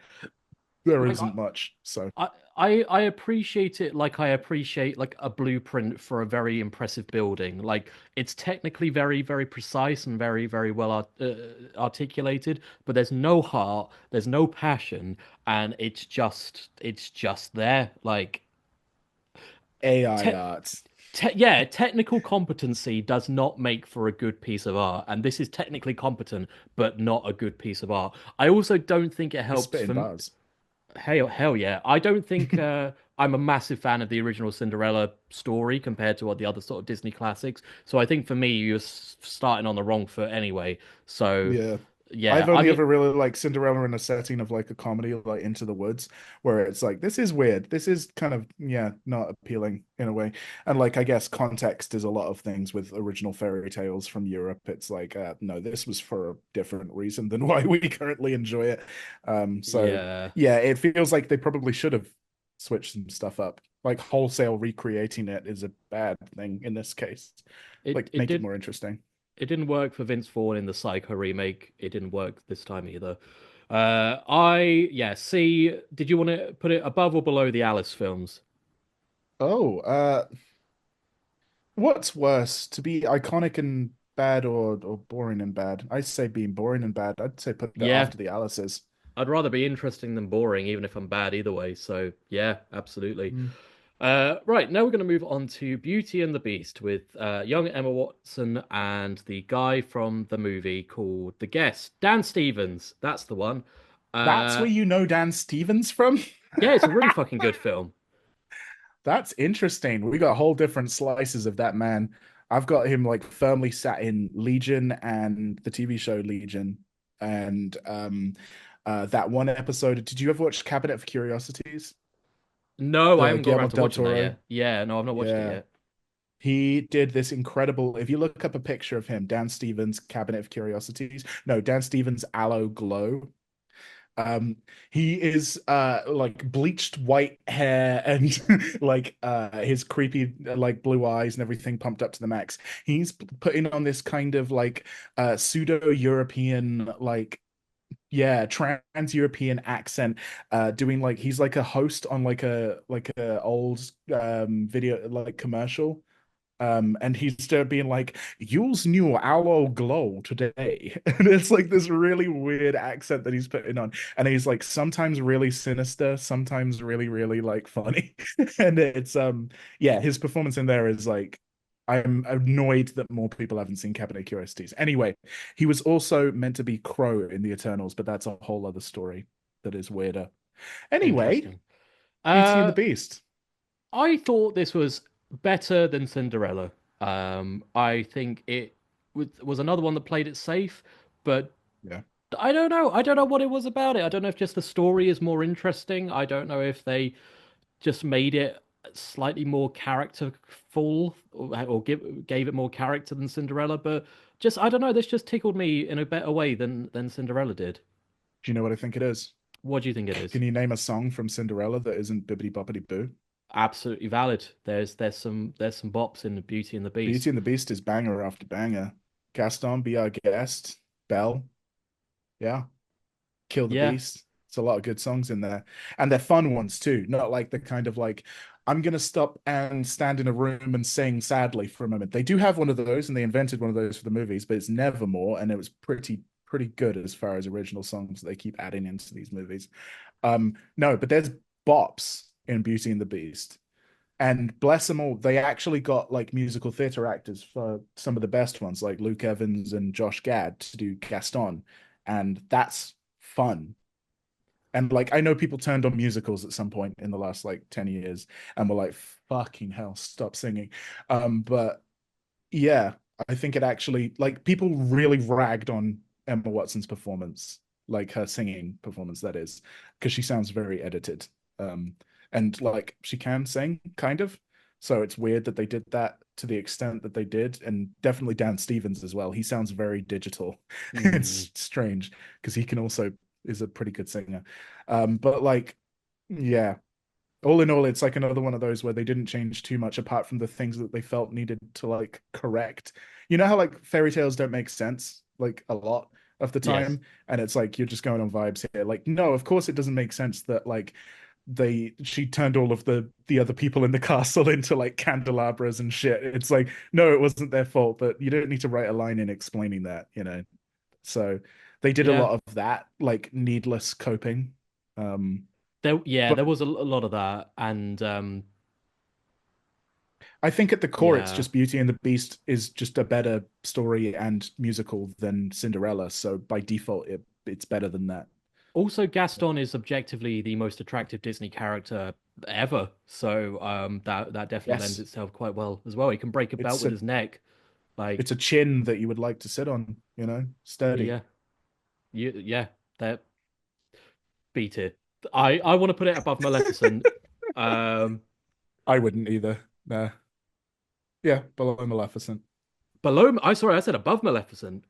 There Like isn't much. So I appreciate it like I appreciate like a blueprint for a very impressive building. Like it's technically very precise and very well articulated, but there's no heart, there's no passion, and it's just there. Like AI te art. yeah, technical competency does not make for a good piece of art, and this is technically competent, but not a good piece of art. I also don't think it I helps spit in for bars. hell yeah. I don't think I'm a massive fan of the original Cinderella story compared to what the other sort of Disney classics. So I think for me, you're starting on the wrong foot anyway. So Yeah. yeah, I've I only mean, ever really liked Cinderella in a setting of like a comedy like Into the Woods, where it's like this is weird. This is kind of yeah, not appealing in a way. And like I guess context is a lot of things with original fairy tales from Europe. It's like no, this was for a different reason than why we currently enjoy it. So yeah, yeah, it feels like they probably should have switched some stuff up. Like wholesale recreating it is a bad thing in this case. it Like it make it did more interesting. it didn't work for Vince Vaughn in the Psycho remake. It didn't work this time either. Yeah. See, did you want to put it above or below the Alice films? Oh, what's worse, to be iconic and bad or boring and bad? I say being boring and bad. I'd say put it Yeah, after the Alice's. I'd rather be interesting than boring, even if I'm bad either way. So yeah, absolutely. Mm. Right, now we're going to move on to Beauty and the Beast with young Emma Watson and the guy from the movie called The Guest, Dan Stevens. That's the one. That's Uh, where you know Dan Stevens from? yeah, it's a really fucking good film. That's interesting. We got whole different slices of that man. I've got him like firmly sat in Legion and the TV show Legion. And that one episode. Did you ever watch Cabinet of Curiosities? No, I The haven't got Guillermo around to del watching that Toro. yet. Yeah, no, I've not watched it Yeah. yet. He did this incredible. If you look up a picture of him, Dan Stevens, Cabinet of Curiosities. No, Dan Stevens, Aloe Glow. Um, he is like bleached white hair and like his creepy like blue eyes and everything pumped up to the max. He's putting on this kind of like pseudo-European like yeah, trans-European accent, doing like he's like a host on like a old video like commercial. And he's still being like, use new aloe glow today. And it's like this really weird accent that he's putting on. And he's like sometimes really sinister, sometimes really like funny. And it's yeah, his performance in there is like I'm annoyed that more people haven't seen Cabinet of Curiosities. Anyway, he was also meant to be Crow in the Eternals, but that's a whole other story that is weirder. Anyway, Interesting. Beauty and the Uh, Beast. I thought this was better than Cinderella. I think it was another one that played it safe, but Yeah. I don't know. I don't know what it was about it. I don't know if just the story is more interesting. I don't know if they just made it. slightly more characterful, or gave it more character than Cinderella. But just I don't know, this just tickled me in a better way than Cinderella did. Do you know what I think it is? What do you think it is? Can you name a song from Cinderella that isn't Bibbidi Boppity Boo? Absolutely valid. There's some bops in Beauty and the Beauty Beast. and the Beast is banger after banger. Gaston, Be Our Guest, Belle, yeah, Kill the Yeah. Beast. It's a lot of good songs in there. And they're fun ones too, not like the kind of like, I'm gonna stop and stand in a room and sing sadly for a moment. They do have one of those, and they invented one of those for the movies, but it's Nevermore, and it was pretty good as far as original songs they keep adding into these movies. No, but there's bops in Beauty and the Beast. And bless them all, they actually got like musical theater actors for some of the best ones, like Luke Evans and Josh Gad, to do Gaston. And that's fun. And like I know people turned on musicals at some point in the last like 10 years and were like, fucking hell, stop singing. But yeah, I think it actually like people really ragged on Emma Watson's performance, like her singing performance, that is, because she sounds very edited. And like she can sing, kind of. So it's weird that they did that to the extent that they did, and definitely Dan Stevens as well. He sounds very digital. Hmm. It's strange because he can also is a pretty good singer. But like, yeah, all in all, it's like another one of those where they didn't change too much apart from the things that they felt needed to like correct. You know how like fairy tales don't make sense like a lot of the Yes. time, and it's like you're just going on vibes here. Like, no, of course it doesn't make sense that like she turned all of the other people in the castle into like candelabras and shit. It's like, no, it wasn't their fault, but you don't need to write a line in explaining that, you know. So they did a Yeah. lot of that, like needless coping. Yeah, But there was a lot of that, and I think at the core, it's yeah. just Beauty and the Beast is just a better story and musical than Cinderella. So by default, it's better than that. Also, Gaston is objectively the most attractive Disney character ever, so that definitely lends Yes, itself quite well as well. He can break a belt it's with a his neck, like it's a chin that you would like to sit on, you know, sturdy. yeah, yeah, that beat it. I want to put it above Maleficent. Um, I wouldn't either. Nah. Yeah, below Maleficent. below. I sorry, I said above Maleficent.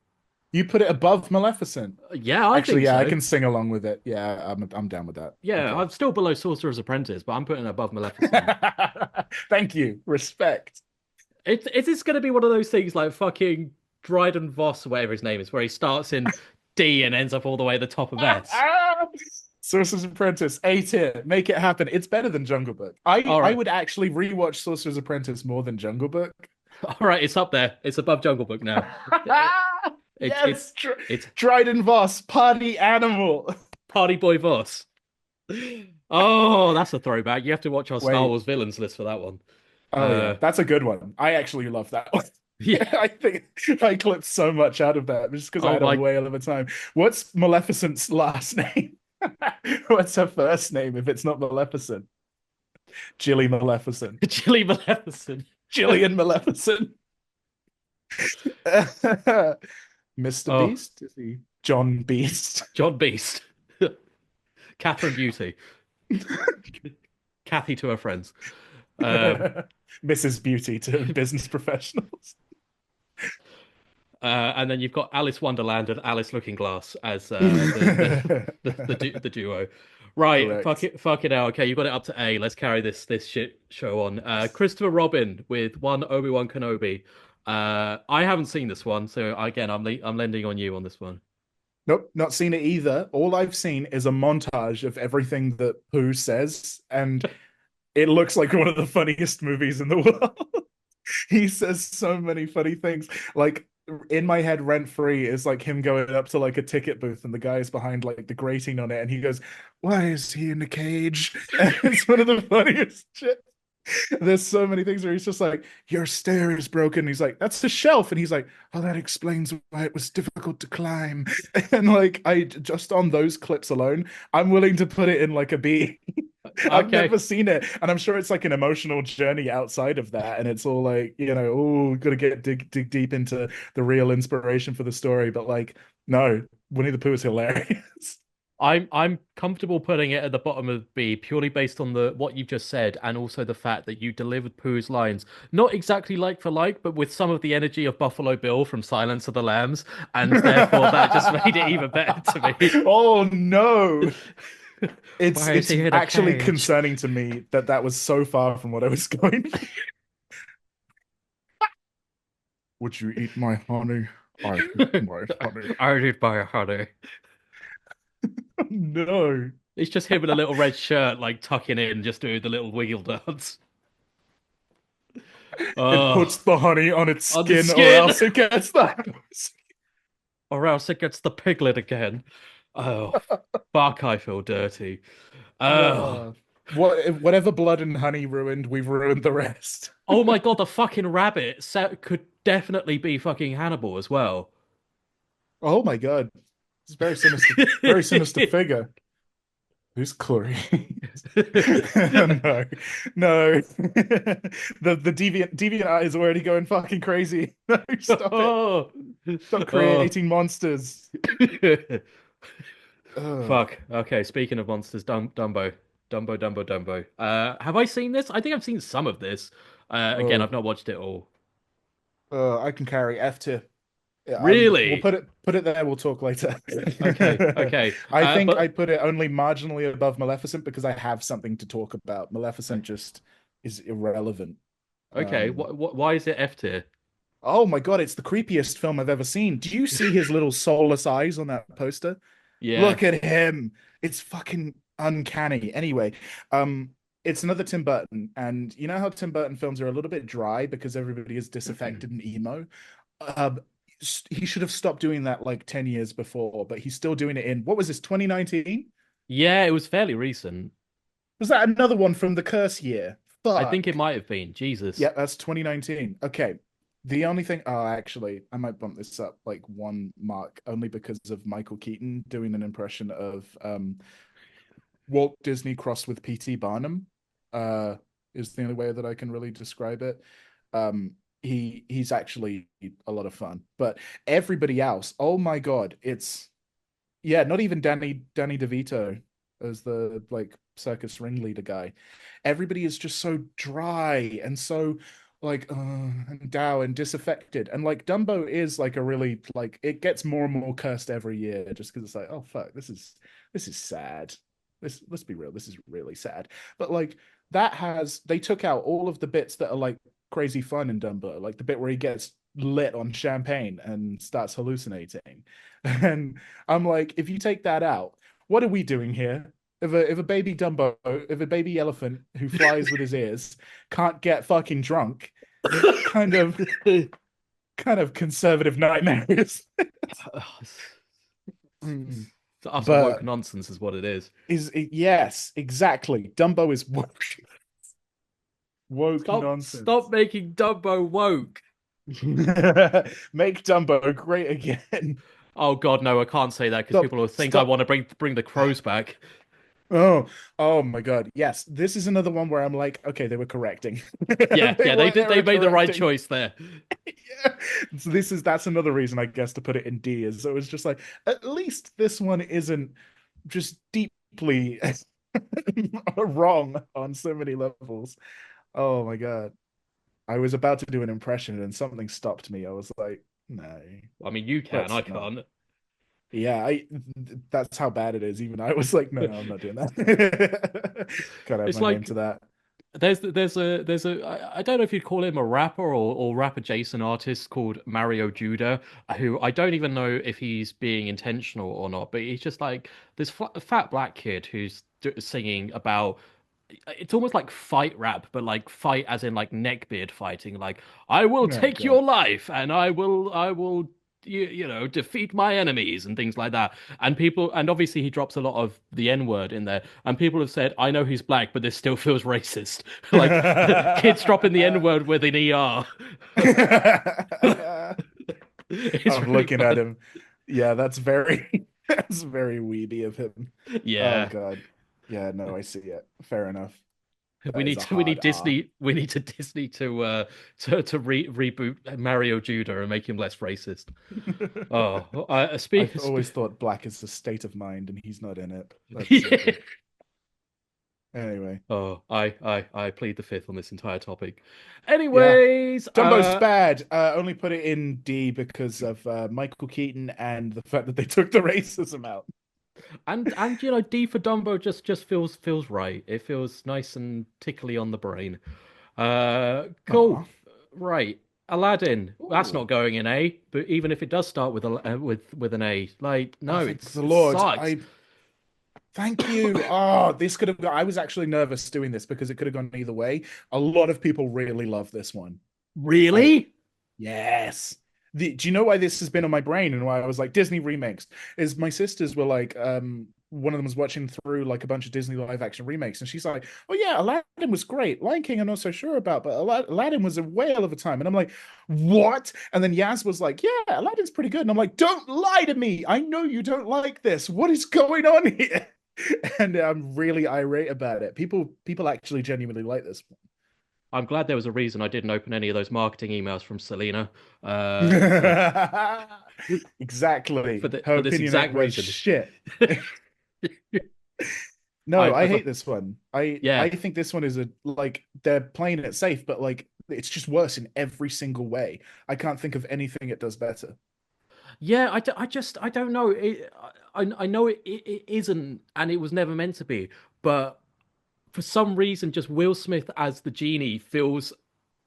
You put it above Maleficent. Yeah, I Actually, think yeah, I so. can sing along with it. Yeah, I'm down with that. Yeah, Okay. I'm still below Sorcerer's Apprentice, but I'm putting it above Maleficent. Thank you. Respect. Is this going to be one of those things like fucking Dryden Voss, whatever his name is, where he starts in D and ends up all the way at the top of S? Sorcerer's Apprentice, A tier, make it happen. It's better than Jungle Book. I All I right, would actually rewatch Sorcerer's Apprentice more than Jungle Book. all right, it's up there. It's above Jungle Book now. It, it's Yes, it's Dryden Voss, party animal. Party Boy Voss. Oh, that's a throwback. You have to watch our Star Wait, Wars villains list for that one. oh yeah, Uh, that's a good one. I actually love that one. yeah. I think I clipped so much out of that just because I Oh had a my, whale of a time. What's Maleficent's last name? What's her first name if it's not Maleficent? Jilly Maleficent. Chili Maleficent. Jillian Maleficent. Mr. Oh, Beast? Is he John Beast? John Beast. Catherine Beauty. Kathy to her friends. Um, Mrs. Beauty to business professionals. and then you've got Alice Wonderland and Alice Looking Glass as the duo. Right, Correct. fuck it out. Okay, you got it up to A. Let's carry this shit show on. Christopher Robin with one Obi-Wan Kenobi. I haven't seen this one, so again, I'm lending on you on this one. Nope, not seen it either. All I've seen is a montage of everything that Pooh says, and it looks like one of the funniest movies in the world. He says so many funny things. Like in my head, rent free is like him going up to like a ticket booth and the guy's behind like the grating on it, and he goes, "Why is he in a cage?" And it's one of the funniest shit. There's so many things where he's just like, "Your stair is broken." He's like, "That's the shelf," and he's like, "Oh, that explains why it was difficult to climb." And like, I just on those clips alone, I'm willing to put it in like a B. I've Okay, never seen it, and I'm sure it's like an emotional journey outside of that, and it's all like, you know, oh, gotta get dig deep into the real inspiration for the story. But like, no, Winnie the Pooh is hilarious. I'm comfortable putting it at the bottom of B purely based on the what you've just said and also the fact that you delivered Pooh's lines not exactly like for like, but with some of the energy of Buffalo Bill from Silence of the Lambs, and therefore that just made it even better to me. Oh no. It's Why is it's he in a actually cage? concerning to me that that was so far from what I was going for. Would you eat my honey? I eat my honey. I did buy a honey. No. It's just him in a little red shirt, like tucking in, just doing the little wiggle dance. It puts Oh, the honey on its on the skin or skin, else it gets the or else it gets the piglet again. Oh, fuck! I feel dirty. Oh, uh, whatever blood and honey ruined, we've ruined the rest. oh my god, the fucking rabbit could definitely be fucking Hannibal as well. Oh my God. It's very sinister figure. Who's Clarice? No, no. The deviant eye is already going fucking crazy. No, stop it. Oh, Stop oh. creating monsters. Ugh. Fuck. Okay, speaking of monsters, Dumbo. Have I seen this? I think I've seen some of this. Again, I've Oh, not watched it all. I can carry F tier. Yeah, we'll Really? put it there. We'll talk later. Okay, okay. I think I But put it only marginally above Maleficent because I have something to talk about. Maleficent just is irrelevant. okay. Um, Why is it F tier? oh my God, it's the creepiest film I've ever seen. Do you see his little soulless eyes on that poster? Yeah. Look at him. It's fucking uncanny. Anyway, um, it's another Tim Burton, and you know how Tim Burton films are a little bit dry because everybody is disaffected and emo. Um, he should have stopped doing that like 10 years before, but he's still doing it in what was this, 2019? Yeah, it was fairly recent. Was that another one from the curse year? I think it Fuck. might have been. Jesus. Yeah, that's 2019. Okay. The only thing, oh, actually, I might bump this up like one mark only because of Michael Keaton doing an impression of Walt Disney crossed with P.T. Barnum, uh, is the only way that I can really describe it. He's actually a lot of fun, but everybody else, oh my God, it's yeah, not even Danny DeVito as the like circus ringleader guy. Everybody is just so dry and so like and dour and disaffected. And like Dumbo is like a really like it gets more and more cursed every year just because it's like, oh fuck, this is sad. This let's be real, this is really sad. But like that has they took out all of the bits that are like crazy fun in Dumbo, like the bit where he gets lit on champagne and starts hallucinating. And I'm like, if you take that out, what are we doing here? If a baby Dumbo, if a baby elephant who flies with his ears can't get fucking drunk, kind of kind of conservative nightmares. It's utter woke But nonsense is what it is. is yes, exactly. Dumbo is woke Stop nonsense. making Dumbo woke. Make Dumbo great again. Oh God, no, I can't say that because Stop, people will think I stop. want to bring the crows back. Oh, oh my God. Yes, this is another one where I'm like, okay, they were correcting. Yeah, They yeah, they were did. they They were made the right correcting. choice there. Yeah. So that's another reason I guess to put it in D is so it's just like at least this one isn't just deeply wrong on so many levels. Oh my God. I was about to do an impression and something stopped me. I was like, no, I mean, you can, let's I not. can't. Yeah, I that's how bad it is. Even I was like, no, I'm not doing that. Gotta add It's my name like to that. I don't know if you'd call him a rapper or rap adjacent artist called Mario Judah, who I don't even know if he's being intentional or not, but he's just like this fat black kid who's singing about it's almost like fight rap, but like fight as in like neckbeard fighting. Like I will Oh take God. your life, and I will you know defeat my enemies and things like that. And people, and obviously he drops a lot of the N word in there. And people have said, I know he's black, but this still feels racist. Like kids dropping the N word with an ER. It's I'm really looking at fun. him. Yeah, that's very that's very weeby of him. Oh Yeah. God. Yeah, no, I see it. Fair enough. That is a We hard need R. Disney we need to Disney to reboot Mario Judah and make him less racist. Oh, I I've speak, always thought black is a state of mind, and he's not in it. That's yeah. simple. Anyway, Oh, I plead the fifth on this entire topic. yeah. Anyways, Dumbo's bad. Only put it in D because of Michael Keaton and the fact that they took the racism out. and you know, D for Dumbo just feels right. It feels nice and tickly on the brain. Cool. Aw. Right. Aladdin. That's Ooh. not going in A, but even if it does start with a with an A, like Oh, no, thank the it Lord. sucks. I thank you. Oh, this could have. I was actually nervous doing this because it could have gone either way. A lot of people really love this one. I Really? Yes. Do you know why this has been on my brain and why I was like Disney remakes? Is my sisters were like, one of them was watching through like a bunch of Disney live action remakes, and she's like, "Oh yeah, Aladdin was great. Lion King, I'm not so sure about, but Aladdin was a whale of a time." And I'm like, "What?" And then Yaz was like, "Yeah, Aladdin's pretty good." And I'm like, "Don't lie to me. I know you don't like this. What is going on here?" And I'm really irate about it. People actually genuinely like this I'm glad there was a reason I didn't open any of those marketing emails from Selena. For Exactly. Her for this opinion exact was reason. shit. No, I I've hate this one. I yeah. think this one is a like they're playing it safe, but like it's just worse in every single way. I can't think of anything it does better. Yeah, I don't know. I know it isn't, and it was never meant to be. But for some reason, just Will Smith as the genie feels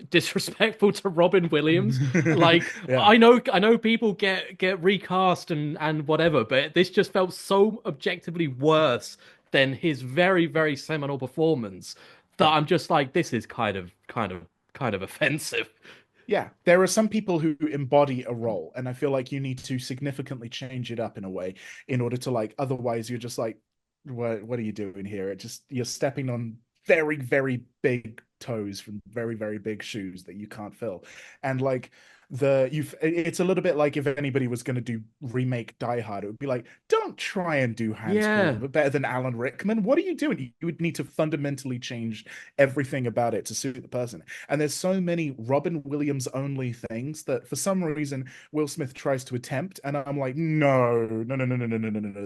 disrespectful to Robin Williams. Like Yeah. I know people get recast and whatever, but this just felt so objectively worse than his very seminal performance that Yeah. I'm just like, this is kind of offensive. Yeah, there are some people who embody a role, and I feel like you need to significantly change it up in a way in order to like, otherwise you're just like, what are you doing here? It just you're stepping on very big toes from very big shoes that you can't fill. And like it's a little bit like if anybody was going to do remake Die Hard, it would be like, don't try and do Hans Yeah. Gruber better than Alan Rickman. What are you doing? You would need to fundamentally change everything about it to suit the person. And there's so many Robin Williams only things that for some reason Will Smith tries to attempt, and I'm like, no.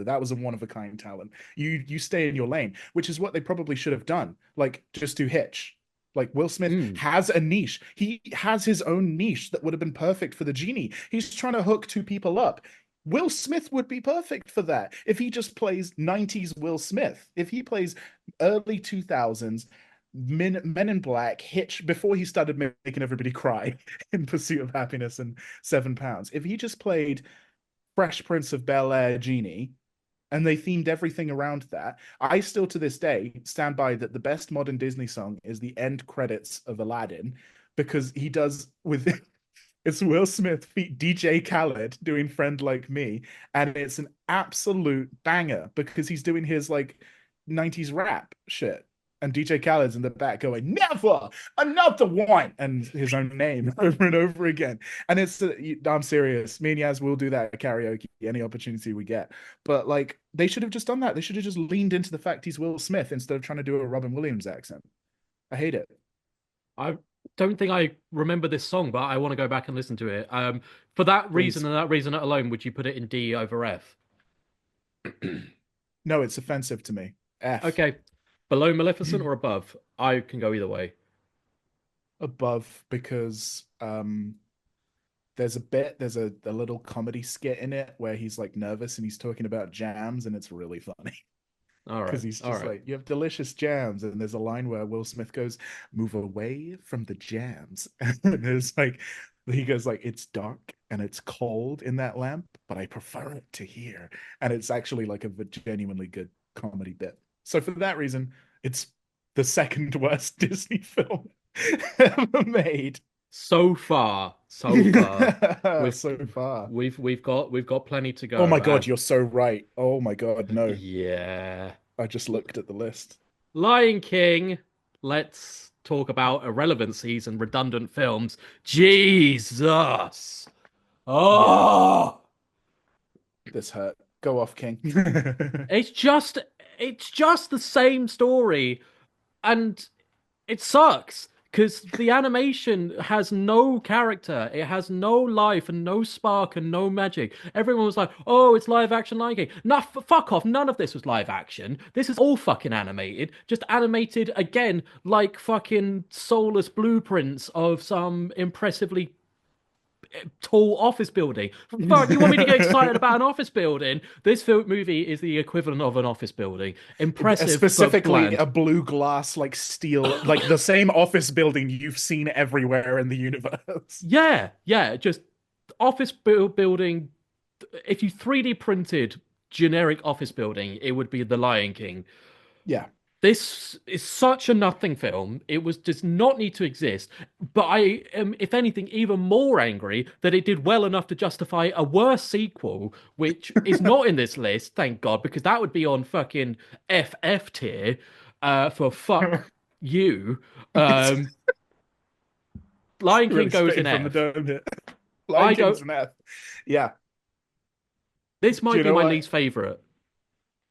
That was a one of a kind talent. You stay in your lane, which is what they probably should have done. Like just do Hitch. Like Will Smith Mm. has a niche. He has his own niche that would have been perfect for the genie. He's trying to hook two people up. Will Smith would be perfect for that if he just plays 90s Will Smith. If he plays early 2000s Men in Black, Hitch, before he started making everybody cry in Pursuit of Happiness and 7 Pounds. If he just played Fresh Prince of Bel-Air Genie and they themed everything around that, I still to this day stand by that the best modern Disney song is the end credits of Aladdin because he does with it's Will Smith feat DJ Khaled doing Friend Like Me, and it's an absolute banger because he's doing his like 90s rap shit. And DJ Khaled's in the back going, never another one, and his own name over and over again. And I'm serious. Me and Yaz will do that at karaoke any opportunity we get. But like, they should have just done that. They should have just leaned into the fact he's Will Smith instead of trying to do a Robin Williams accent. I hate it. I don't think I remember this song, but I want to go back and listen to it. For that reason Please. and that reason alone, would you put it in D over F? No, it's offensive to me. F. Okay. Below Maleficent or above? I can go either way. Above because there's a little comedy skit in it where he's like nervous and he's talking about jams and it's really funny All because right. he's All just right. like, you have delicious jams, and there's a line where Will Smith goes, move away from the jams. And it's like he goes like, it's dark and it's cold in that lamp, but I prefer it to here. And it's actually like a genuinely good comedy bit. So for that reason, it's the second worst Disney film ever made. So far, we've So far. we've got plenty to Oh my go. God, you're so right. Oh my God, no. Yeah. I just looked at the list. Lion King. Let's talk about irrelevancies and redundant films. Jesus. Yeah, Oh. this hurt. Go off, King. It's just it's just the same story, and it sucks because the animation has no character, it has no life and no spark and no magic. Everyone was like, "Oh, it's live action Lion King." Nah, fuck off. None of this was live action. This is all fucking animated, just animated again like fucking soulless blueprints of some impressively tall office building. Fuck, you want me to get excited about an office building? This film movie is the equivalent of an office building. Impressive but Specifically bland. a blue glass like steel, like the same office building you've seen everywhere in the universe. Yeah, yeah, just building. If you 3D printed generic office building, it would be The Lion King. Yeah. This is such a nothing film. It was does not need to exist. But I am, if anything, even more angry that it did well enough to justify a worse sequel, which is not in this list, thank God, because that would be on fucking FF tier, for fuck you. Um, Lion King Really goes in spitting from the F. dome here. Lion I King's don't. an F. Yeah. This Do might you be know my what? least favorite.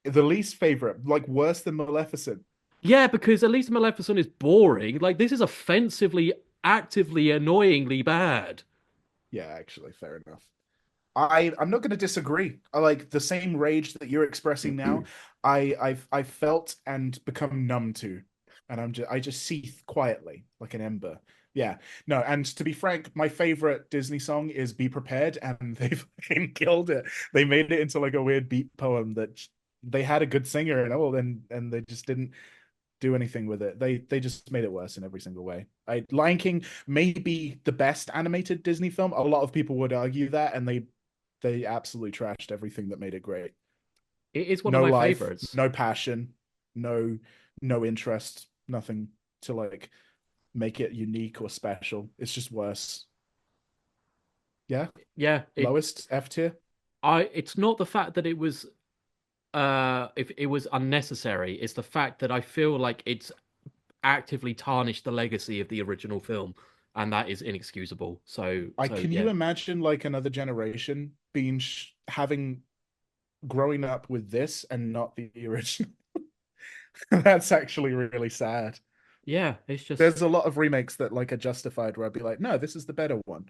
The least favorite, like worse than Maleficent. Yeah, because at least Maleficent is boring. Like this is offensively, actively, annoyingly bad. Yeah, actually, fair enough. I'm not going to disagree. I like the same rage that you're expressing now. I've felt and become numb to, and I just seethe quietly like an ember. Yeah, no. And to be frank, my favorite Disney song is "Be Prepared," and they fucking killed it. They made it into like a weird beat poem that they had a good singer and all, and they just didn't do anything with it. They just made it worse in every single way. Lion King may be the best animated Disney film. A lot of people would argue that, and they absolutely trashed everything that made it great. It is one of No my life, favorites. no passion, no no interest, nothing to like make it unique or special. It's just worse. Yeah, Yeah, lowest F tier. it's not the fact that it was if it was unnecessary, it's the fact that I feel like it's actively tarnished the legacy of the original film, and that is inexcusable. I So can yeah. you imagine like another generation being having growing up with this and not the original? That's actually really sad. Yeah, it's just There's a lot of remakes that like are justified where I'd be like, no, this is the better one.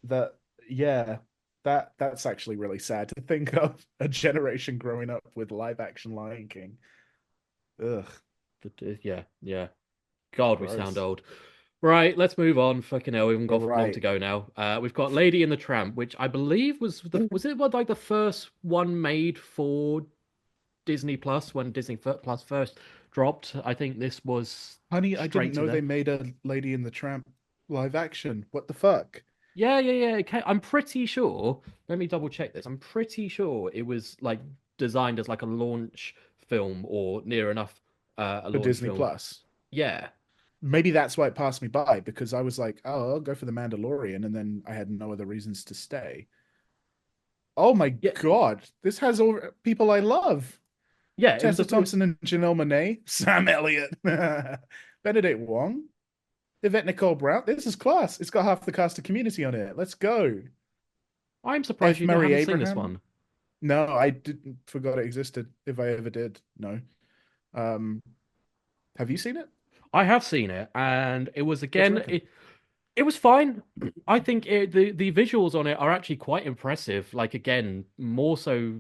That yeah, that's actually really sad to think of a generation growing up with live action Lion King. Ugh, yeah, yeah. God, we sound gross. old. Right, let's move on. Fucking hell, we haven't got long to Right. go now. We've got Lady and the Tramp, which I believe was it what like the first one made for Disney Plus when Plus first dropped. I think this was Honey, I straight didn't to know them. they made a Lady and the Tramp live action. What the fuck? Yeah, yeah, yeah. Okay. I'm pretty sure. Let me double check this. I'm pretty sure it was like designed as like a launch film or near enough a For launch Disney film. Plus. Yeah. Maybe that's why it passed me by because I was like, oh, I'll go for the Mandalorian, and then I had no other reasons to stay. Oh my Yeah. God, this has all people I love. Yeah, it was Tessa a Thompson and Janelle Monáe, Sam Elliott, Benedict Wong, Yvette Nicole Brown. This is class. It's got half the cast of Community on it. Let's go. I'm surprised F. you Murray haven't seen this Abraham. one. No, I didn't forgot it existed. If I ever did, no. Um, have you seen it? I have seen it, and it was What do you again reckon? it was fine. I think the visuals on it are actually quite impressive. Like again, more so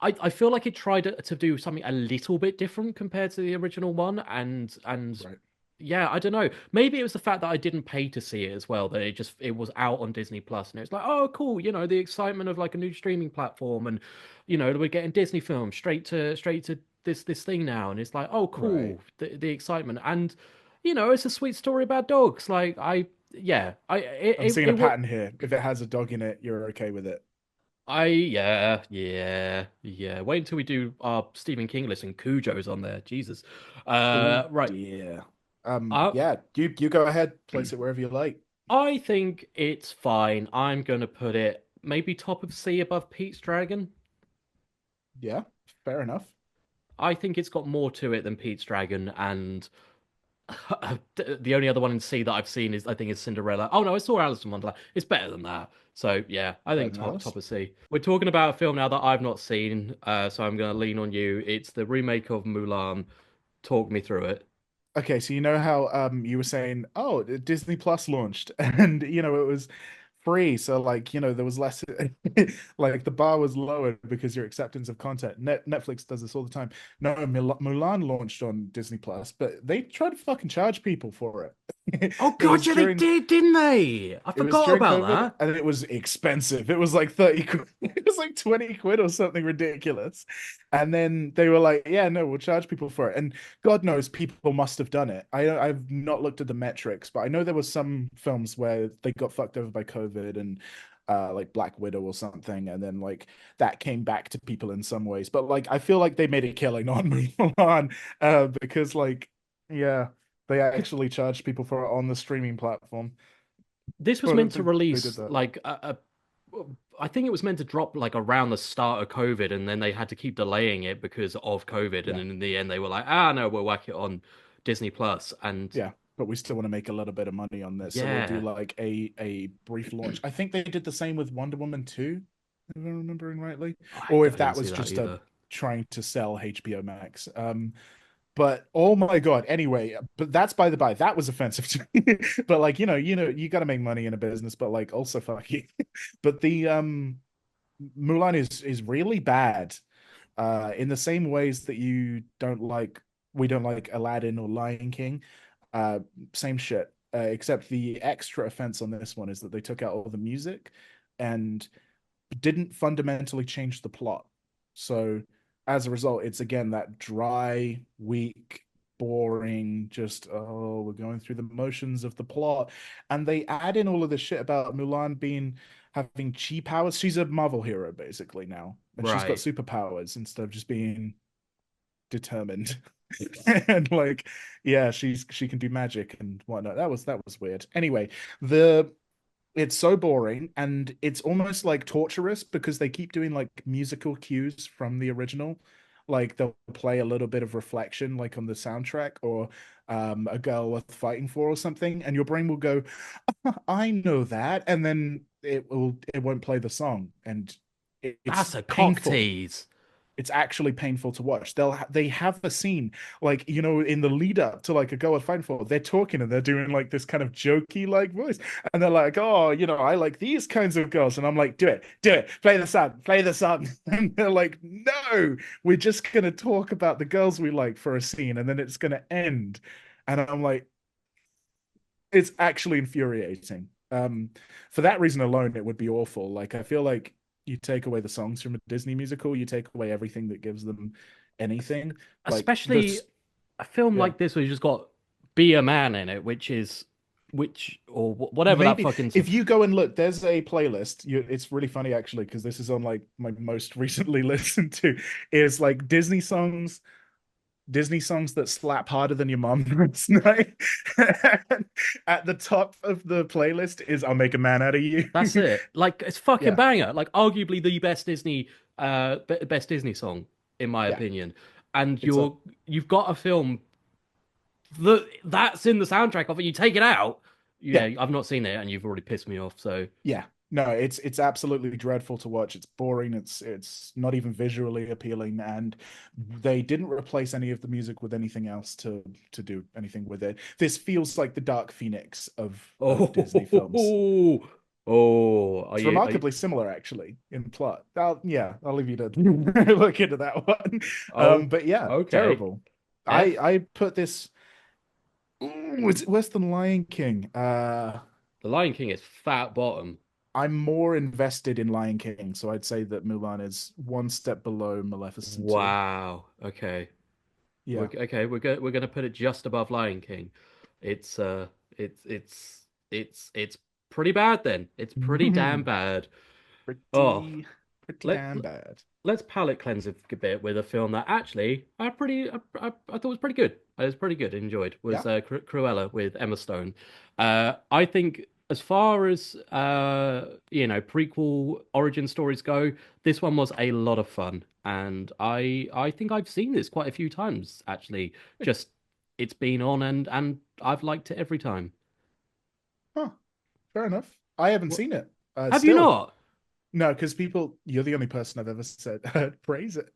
I feel like it tried to do something a little bit different compared to the original one, and Right. yeah, I don't know. Maybe it was the fact that I didn't pay to see it as well, that it was out on Disney Plus, and it was like, oh, cool, the excitement of like a new streaming platform, and we're getting Disney films straight to this thing now, and it's like, oh, Right. cool, the excitement, and it's a sweet story about dogs. Like yeah, I'm seeing a it pattern here. If it has a dog in it, you're okay with it. Yeah. Wait until we do our Stephen King list and Cujo's on there. Jesus. Oh Right. dear. I Yeah, you go ahead, place it wherever you like. I think it's fine. I'm gonna put it maybe top of C above Pete's Dragon. Yeah, fair enough. I think it's got more to it than Pete's Dragon, and the only other one in C that I've seen is I think is Cinderella. Oh no, I saw Alice in Wonderland. It's better than that. So yeah, I Better think than top Alice. of C. We're talking about a film now that I've not seen, so I'm gonna lean on you. It's the remake of Mulan. Talk me through it. Okay, so you know how you were saying, oh, Disney Plus launched and it was free, so like, there was less like the bar was lowered because your acceptance of content. Netflix does this all the time. No, Mulan launched on Disney Plus, but they tried to fucking charge people for it. Oh It God, was yeah, they during did, didn't they? I it was forgot during about COVID that. and it was expensive. It was like 30 quid. It was like 20 quid or something ridiculous. And then they were like, yeah, no, we'll charge people for it. And God knows people must have done it. I've not looked at the metrics, but I know there was some films where they got fucked over by COVID and like Black Widow or something, and then like that came back to people in some ways. But like I feel like they made a killing on Mulan because like yeah, they 'Cause actually charged people for it on the streaming platform. this was I don't meant to think they did release that. like I think it was meant to drop like around the start of COVID, and then they had to keep delaying it because of COVID, and Yeah, then in the end they were like, ah, no, we'll whack it on Disney Plus, and yeah. But we still want to make a little bit of money on this, so we'll do yeah, like a brief launch. I think they did the same with Wonder Woman 2, if I'm remembering rightly, I or if didn't that see was that just a either. trying to sell HBO Max. But oh my God. Anyway, but that's by the by. That was offensive to me. But like, you got to make money in a business, but like also fuck you. But the Mulan is really bad. In the same ways that we don't like Aladdin or Lion King. Uh, Same shit. Except the extra offense on this one is that they took out all the music and didn't fundamentally change the plot. So as a result, it's again that dry, weak, boring, just we're going through the motions of the plot. And they add in all of this shit about Mulan being having chi powers. She's a Marvel hero basically now. And she's got Right. superpowers instead of just being determined. And like, yeah, she can do magic and whatnot. That was weird. Anyway, the it's so boring and it's almost like torturous because they keep doing like musical cues from the original. Like they'll play a little bit of Reflection, like on the soundtrack, or A Girl Worth Fighting For or something, and your brain will go, I know that, and then it won't play the song, and it's That's a cock painful. tease. It's actually painful to watch. They have a scene like in the lead up to like A Girl With Fighting For, they're talking and they're doing like this kind of jokey like voice, and they're like, oh, I like these kinds of girls, and I'm like, do it, play the song, and they're like, no, we're just gonna talk about the girls we like for a scene, and then it's gonna end, and I'm like, it's actually infuriating. For that reason alone, it would be awful. Like I feel like you take away the songs from a Disney musical, you take away everything that gives them anything. Like Especially this, a film yeah. like this where you just got Be a Man in it, which or whatever that Maybe fucking if you go and look, there's a playlist. It's really funny actually because this is on like my most recently listened to is like Disney songs that slap harder than your mom last night. At the top of the playlist is "I'll Make a Man Out of You." That's it. Like it's fucking Yeah, banger. Like arguably the best Disney song in my yeah. opinion. And It's a you've got a film that's in the soundtrack of it. You take it out. yeah, Yeah, I've not seen it, and you've already pissed me off. So yeah. No, it's absolutely dreadful to watch. It's boring. It's not even visually appealing, and they didn't replace any of the music with anything else to do anything with it. This feels like the Dark Phoenix of Disney films. oh oh, It's remarkably similar, actually, in plot. I'll leave you to look into that one. oh But yeah, okay. terrible. I F I put this. Ooh, it's worse than Lion King. The Lion King is fat bottom. I'm more invested in Lion King, so I'd say that Mulan is one step below Maleficent 2. Wow. Okay. Yeah. We're gonna put it just above Lion King. It's it's pretty bad then. It's pretty damn bad. Oh, Pretty, pretty let damn bad. let's palate cleanse a bit with a film that actually I thought was pretty good. I was pretty good. Enjoyed was Yeah. Cruella with Emma Stone. I think as far as prequel origin stories go, this one was a lot of fun, and I think I've seen this quite a few times actually. Just it's been on and I've liked it every time. Huh. Fair enough. I haven't What? seen it. Have you Still. not? No, because people, you're the only person I've ever said praise it.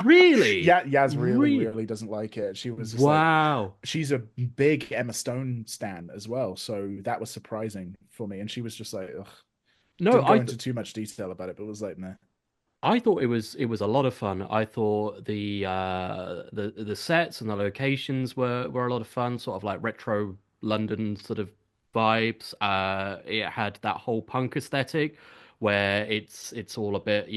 Really? Yeah, Yaz really, Re really doesn't like it. She was just like, Wow. she's a big Emma Stone stan as well, so that was surprising for me. And she was just like, ugh. No, Didn't go into too much detail about it, but was like, nah. I thought it was a lot of fun. I thought the sets and the locations were a lot of fun, sort of like retro London sort of vibes. It had that whole punk aesthetic where it's all a bit,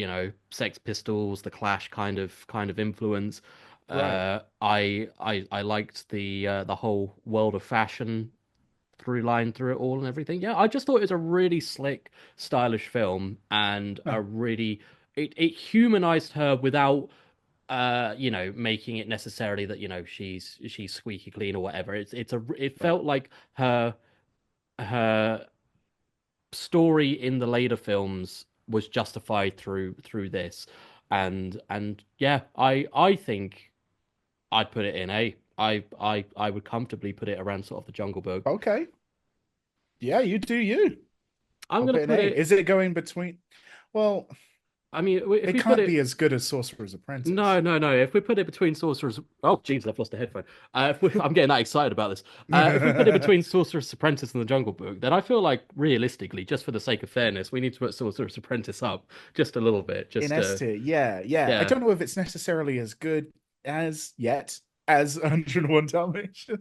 Sex Pistols, the Clash kind of influence. Right. I liked the whole world of fashion through line through it all and everything. Yeah, I just thought it was a really slick, stylish film and Huh. it humanized her without making it necessarily that, she's squeaky clean or whatever. It Right. felt like her story in the later films was justified through this. And yeah, I think I'd put it in A. I would comfortably put it around sort of the Jungle Book. Okay. Yeah, you do you. I'm I'll gonna put an put A. it. Is it going between? Well, I mean, if it we put can't be it, as good as Sorcerer's Apprentice. no, no, no. If we put it between Sorcerer's, oh, Jesus, I've lost a headphone. I'm getting that excited about this. If we put it between Sorcerer's Apprentice and the Jungle Book, then I feel like realistically, just for the sake of fairness, we need to put Sorcerer's Apprentice up just a little bit, In just S to, tier, yeah, yeah. I yeah. don't know if it's necessarily as good as yet as 101 Dalmatians,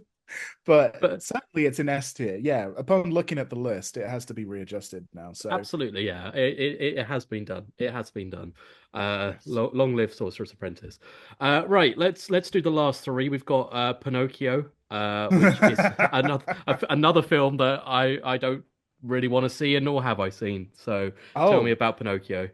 but But certainly it's an S tier. Yeah, upon looking at the list, it has to be readjusted now. So absolutely, yeah. It has been done. It has been done. yes. Long live Sorcerer's Apprentice. Right, let's do the last three. We've got Pinocchio, which is another film that I don't really want to see, and nor have I seen. So tell me Oh, about Pinocchio.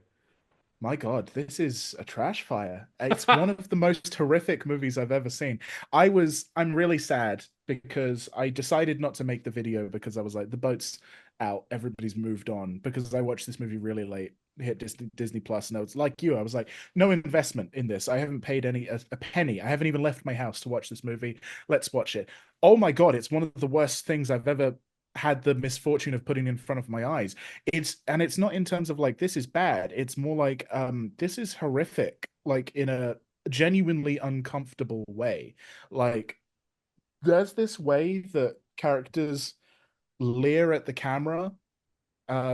my God, this is a trash fire. It's one of the most horrific movies I've ever seen. I'm really sad because I decided not to make the video because I was like, the boat's out, everybody's moved on. Because I watched this movie really late, hit Disney Plus, and I was like you, I was like, no investment in this. I haven't paid a penny. I haven't even left my house to watch this movie. Let's watch it. Oh my God, it's one of the worst things I've ever had the misfortune of putting in front of my eyes. It's not in terms of like this is bad. It's more like this is horrific, like in a genuinely uncomfortable way. Like there's this way that characters leer at the camera.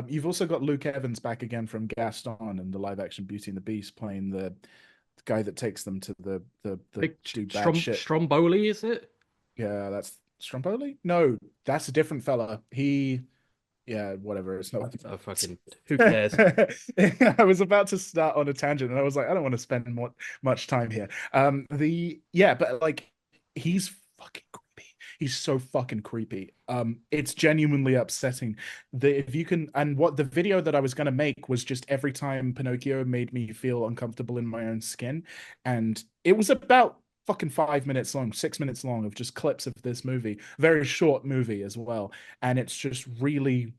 You've also got Luke Evans back again from Gaston and the live action Beauty and the Beast playing the guy that takes them to the Big do bad shit. Stromboli, is it? Yeah, that's Stromboli? No, that's a different fella. Yeah, whatever. It's not. Oh, fucking, who cares? I was about to start on a tangent, and I was like, I don't want to spend much time here. But like, he's fucking creepy. He's so fucking creepy. It's genuinely upsetting. If you can, and what the video that I was gonna make was just every time Pinocchio made me feel uncomfortable in my own skin, and it was about fucking 5 minutes long, 6 minutes long of just clips of this movie. Very short movie as well, and it's just really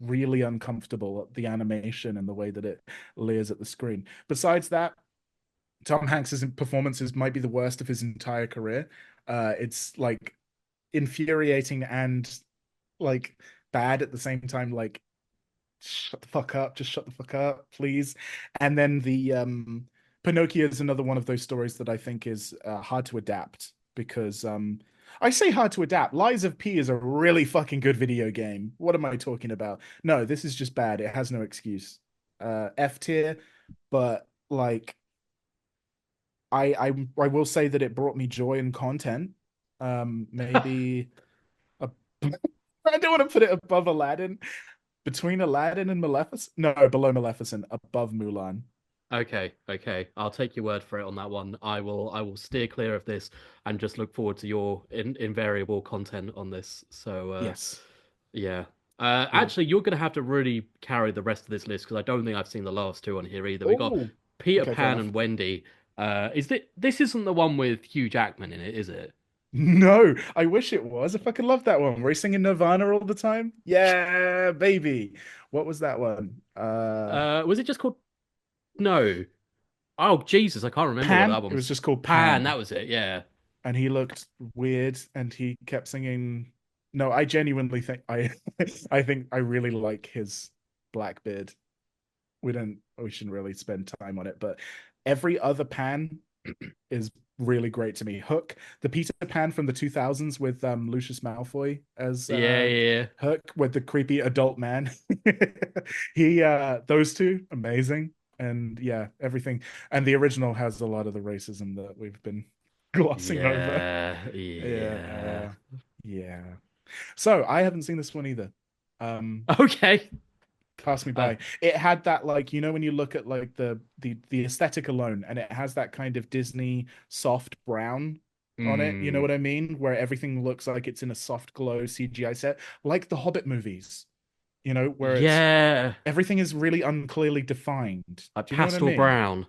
really uncomfortable, the animation and the way that it leers at the screen. Besides that, Tom Hanks's performances might be the worst of his entire career. It's like infuriating and like bad at the same time. Like, shut the fuck up, just shut the fuck up, please. And then the Pinocchio is another one of those stories that I think is hard to adapt because I say hard to adapt. Lies of P is a really fucking good video game. What am I talking about? No, this is just bad. It has no excuse. F tier, but like I will say that it brought me joy and content. Maybe a, I don't want to put it above Aladdin. Between Aladdin and Maleficent? No, below Maleficent, above Mulan. Okay, okay. I'll take your word for it on that one. I will steer clear of this and just look forward to your invariable content on this. So Yes. yeah. Cool. Actually, you're gonna have to really carry the rest of this list because I don't think I've seen the last two on here either. We got Oh, Peter okay, fair Pan enough. and Wendy. This isn't the one with Hugh Jackman in it, is it? No, I wish it was. I fucking love that one. Were you singing Nirvana all the time? Yeah, baby. What was that one? Was it just called No? Oh Jesus, I can't remember what Pan. that It was one's. just called Pan, Pan. that was it, yeah. And he looked weird and he kept singing. No, I genuinely think I I think I really like his black beard. we shouldn't really spend time on it, but every other Pan is really great to me. Hook, the Peter Pan from the 2000s with Lucius Malfoy as Yeah, yeah. Hook with the creepy adult man. He those two amazing. And yeah, everything. And the original has a lot of the racism that we've been glossing over. Yeah, Yeah, yeah. yeah. So I haven't seen this one either. Um, Okay. Pass me Uh, by. It had that, like, when you look at like the aesthetic alone, and it has that kind of Disney soft brown on it. You know mm, what I mean? Where everything looks like it's in a soft glow CGI set, like the Hobbit movies. Where it's yeah. everything is really unclearly defined. Like Do you know what I pastel mean? brown.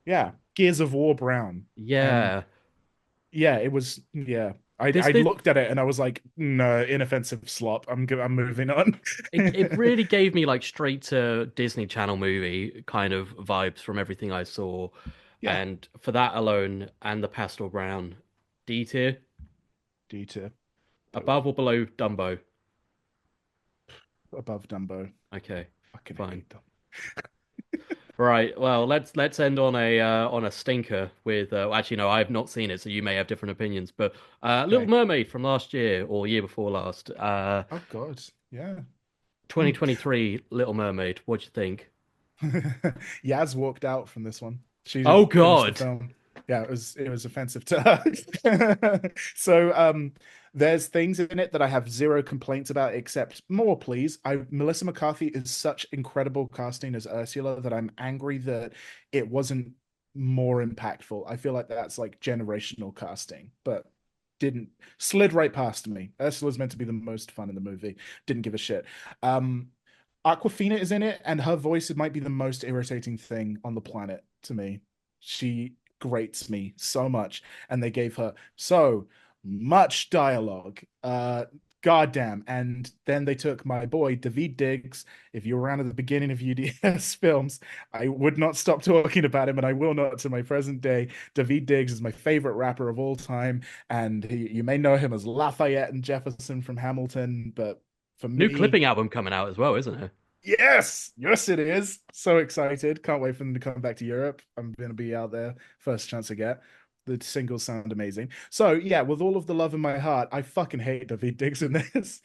Yeah, Gears of War brown. And Yeah. yeah, it was, yeah. This I this looked at it and I was like, no, inoffensive slop. I'm moving on. it really gave me like straight to Disney Channel movie kind of vibes from everything I saw. Yeah, And for that alone and the pastel brown, D tier, D tier, both above or below Dumbo. above Dumbo. Okay, Fucking fine. hate them. Right. Well, let's end on a stinker with actually no, I have not seen it, so you may have different opinions. But Little Okay. Mermaid from last year or year before last, Oh God. Yeah. 2023 Little Mermaid. What'd you think? Yaz walked out from this one. She Oh didn't finish the God. film. Yeah, it was offensive to her. So there's things in it that I have zero complaints about, except more, please. Melissa McCarthy is such incredible casting as Ursula that I'm angry that it wasn't more impactful. I feel like that's like generational casting, but didn't slid right past me. Ursula's meant to be the most fun in the movie. Didn't give a shit. Um, Aquafina is in it, and her voice might be the most irritating thing on the planet to me. She grates me so much, and they gave her so much dialogue. Goddamn. And then they took my boy, David Diggs. If you were around at the beginning of UDS films, I would not stop talking about him, and I will not to my present day. David Diggs is my favorite rapper of all time, and you may know him as Lafayette and Jefferson from Hamilton, but for New me, clipping album coming out as well, isn't it? yes, yes, it is. So excited. Can't wait for them to come back to Europe. I'm going to be out there first chance I get. The singles sound amazing. So, yeah, with all of the love in my heart, I fucking hate David Diggs in this.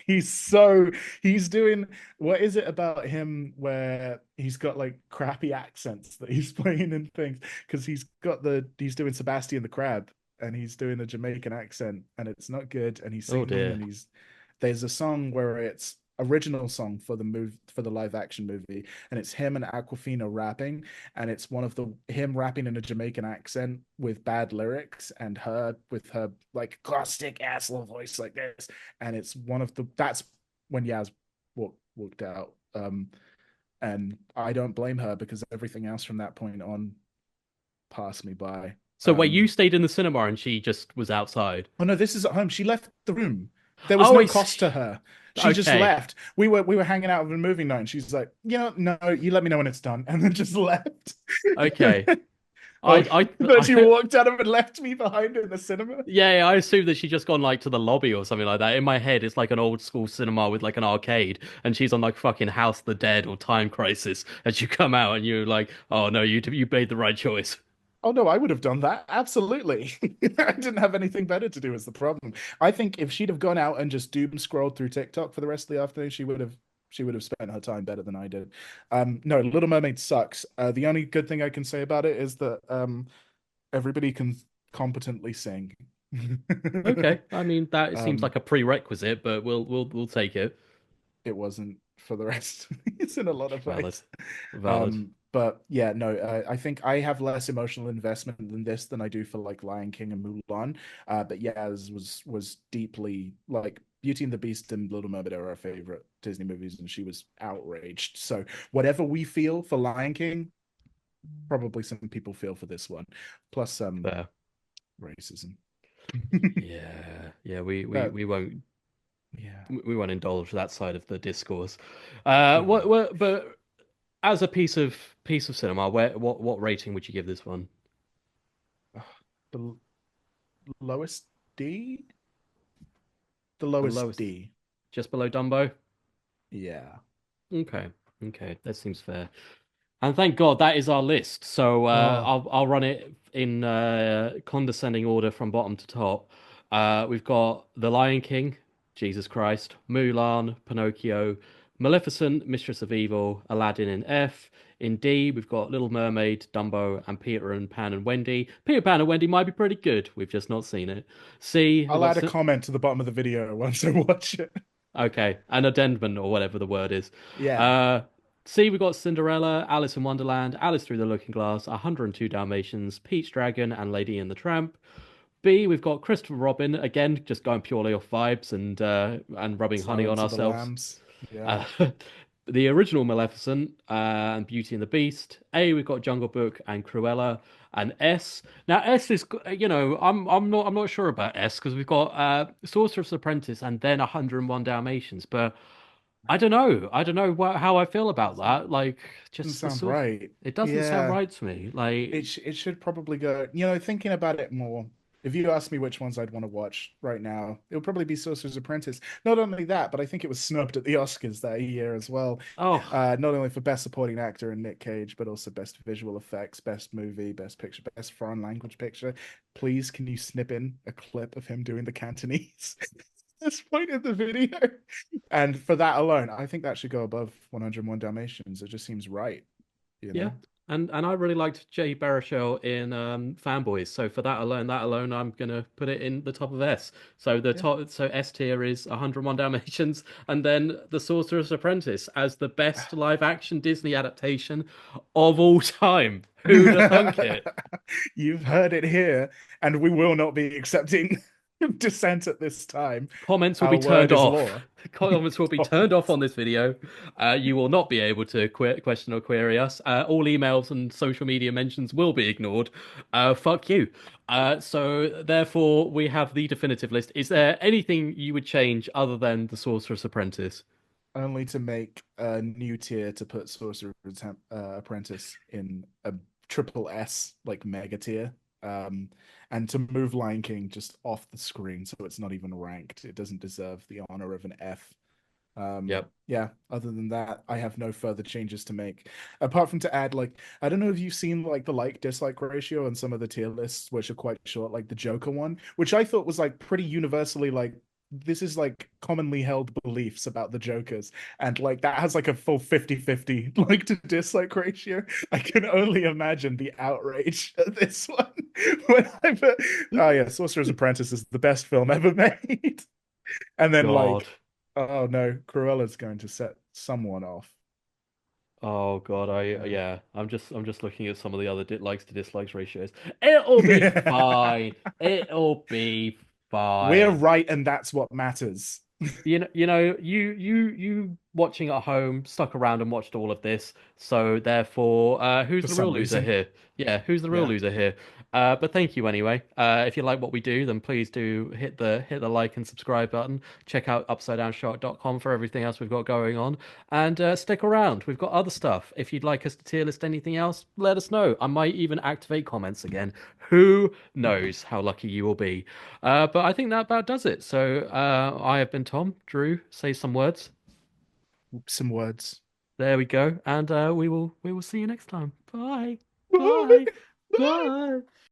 He's doing, what is it about him where he's got like crappy accents that he's playing in things? Because he's doing Sebastian the Crab, and he's doing a Jamaican accent, and it's not good. And he's Oh singing, dear. and there's a song where it's original song for the live action movie, and it's him and Aquafina rapping, and it's one of the him rapping in a Jamaican accent with bad lyrics, and her with her like caustic ass little voice like this, and it's one of the that's when Yaz walked out. And I don't blame her, because everything else from that point on passed me by. So wait, you stayed in the cinema and she just was outside. Oh no, this is at home. She left the room. There was Oh, no it's cost to her. She just okay. left. We were hanging out with a movie night, and she's like, no, you let me know when it's done, and then just left. Okay. I Like I that, she I walked out of and left me behind in the cinema. yeah, I assumed that she just gone like to the lobby or something like that. In my head, it's like an old school cinema with like an arcade, and she's on like fucking House of the Dead or Time Crisis, and you come out and you're like, oh no, you made the right choice. Oh no, I would have done that. Absolutely. I didn't have anything better to do is the problem. I think if she'd have gone out and just doom scrolled through TikTok for the rest of the afternoon, she would have spent her time better than I did. No, Little Mermaid sucks. The only good thing I can say about it is that everybody can competently sing. Okay, I mean that seems um, like a prerequisite, but we'll take it. it wasn't for the rest. It's in a lot of Valid, ways. valid. But yeah, no, I think I have less emotional investment than this than I do for like Lion King and Mulan. But yeah, this was deeply like Beauty and the Beast and Little Mermaid are our favorite Disney movies, and she was outraged. So whatever we feel for Lion King, probably some people feel for this one. Plus Fair. racism. Yeah, yeah. We we But we won't yeah, we won't indulge that side of the discourse. we won't. But as a piece of cinema, what rating would you give this one? Ugh, the lowest D? The The lowest lowest, D. just below Dumbo. Yeah. Okay, okay, that seems fair. And thank God that is our list. So Oh, I'll run it in condescending order from bottom to top. We've got The Lion King, Jesus Christ, Mulan, Pinocchio, Maleficent, Mistress of Evil, Aladdin in F. In D, we've got Little Mermaid, Dumbo, and Peter and Pan and Wendy. Peter Pan and Wendy might be pretty good. We've just not seen it. C, we've I'll got add a comment to the bottom of the video once I watch it. Okay, an addendum or whatever the word is. Yeah. Uh, C, we got Cinderella, Alice in Wonderland, Alice Through the Looking Glass, 102 Dalmatians, Peach Dragon, and Lady and the Tramp. B, we've got Christopher Robin, again, just going purely off vibes and rubbing honey on Silence of the ourselves. Lambs. Yeah. Uh, the original Maleficent and Beauty and the Beast. A, we've got Jungle Book and Cruella. And S. Now S is, I'm not sure about S because we've got Sorcerer's Apprentice and then 101 Dalmatians. But I don't know how I feel about that. Like, Doesn't just the sound sort. right. It doesn't sound Yeah. right to me. Like, It should probably go, thinking about it more. If you ask me which ones I'd want to watch right now, it would probably be Sorcerer's Apprentice. Not only that, but I think it was snubbed at the Oscars that year as well. oh, Not only for Best Supporting Actor in Nick Cage, but also Best Visual Effects, Best Movie, Best Picture, Best Foreign Language Picture. Please, can you snip in a clip of him doing the Cantonese? This point in the video. And for that alone, I think that should go above 101 Dalmatians. It just seems right, you yeah. know? And I really liked Jay Baruchel in Fanboys. So for that alone, I'm gonna put it in the top of S. So the Yeah. top, so S tier is 101 Dalmatians, and then The Sorcerer's Apprentice as the best live action Disney adaptation of all time. Who'd have thunk it? You've heard it here, and we will not be accepting dissent at this time. Comments will Our be turned word is off. law. Comments will be turned off on this video. You will not be able to question or query us. All emails and social media mentions will be ignored. Fuck you. So therefore, we have the definitive list. Is there anything you would change other than the Sorcerer's Apprentice? Only to make a new tier to put Apprentice in a triple S, like mega tier. Um, and to move Lion King just off the screen so it's not even ranked. It doesn't deserve the honor of an F. Yep. Yeah, other than that, I have no further changes to make. Apart from to add, like, I don't know if you've seen like the like dislike ratio on some of the tier lists, which are quite short, like the Joker one, which I thought was like pretty universally like this is like commonly held beliefs about the Jokers. And like that has like a full 50-50 like to dislike ratio. I can only imagine the outrage at this one when I put, oh yeah, Sorcerer's Apprentice is the best film ever made. And then God. like, oh no, Cruella's going to set someone off. Oh God. Yeah. Yeah. I'm just looking at some of the other likes to dislikes ratios. It'll be fine. It'll be We're fine. right, and that's what matters. You watching at home stuck around and watched all of this. So therefore, For who's the real some loser reason. here? Yeah, who's the real Yeah. loser here? But thank you anyway. If you like what we do, then please do hit the like and subscribe button. Check out upsidedownshark.com for everything else we've got going on, and stick around. We've got other stuff. If you'd like us to tier list anything else, let us know. I might even activate comments again. Who knows how lucky you will be? But I think that about does it. So I have been Tom. Drew, say some words. Some words. There we go, and we will see you next time. Bye, bye, bye.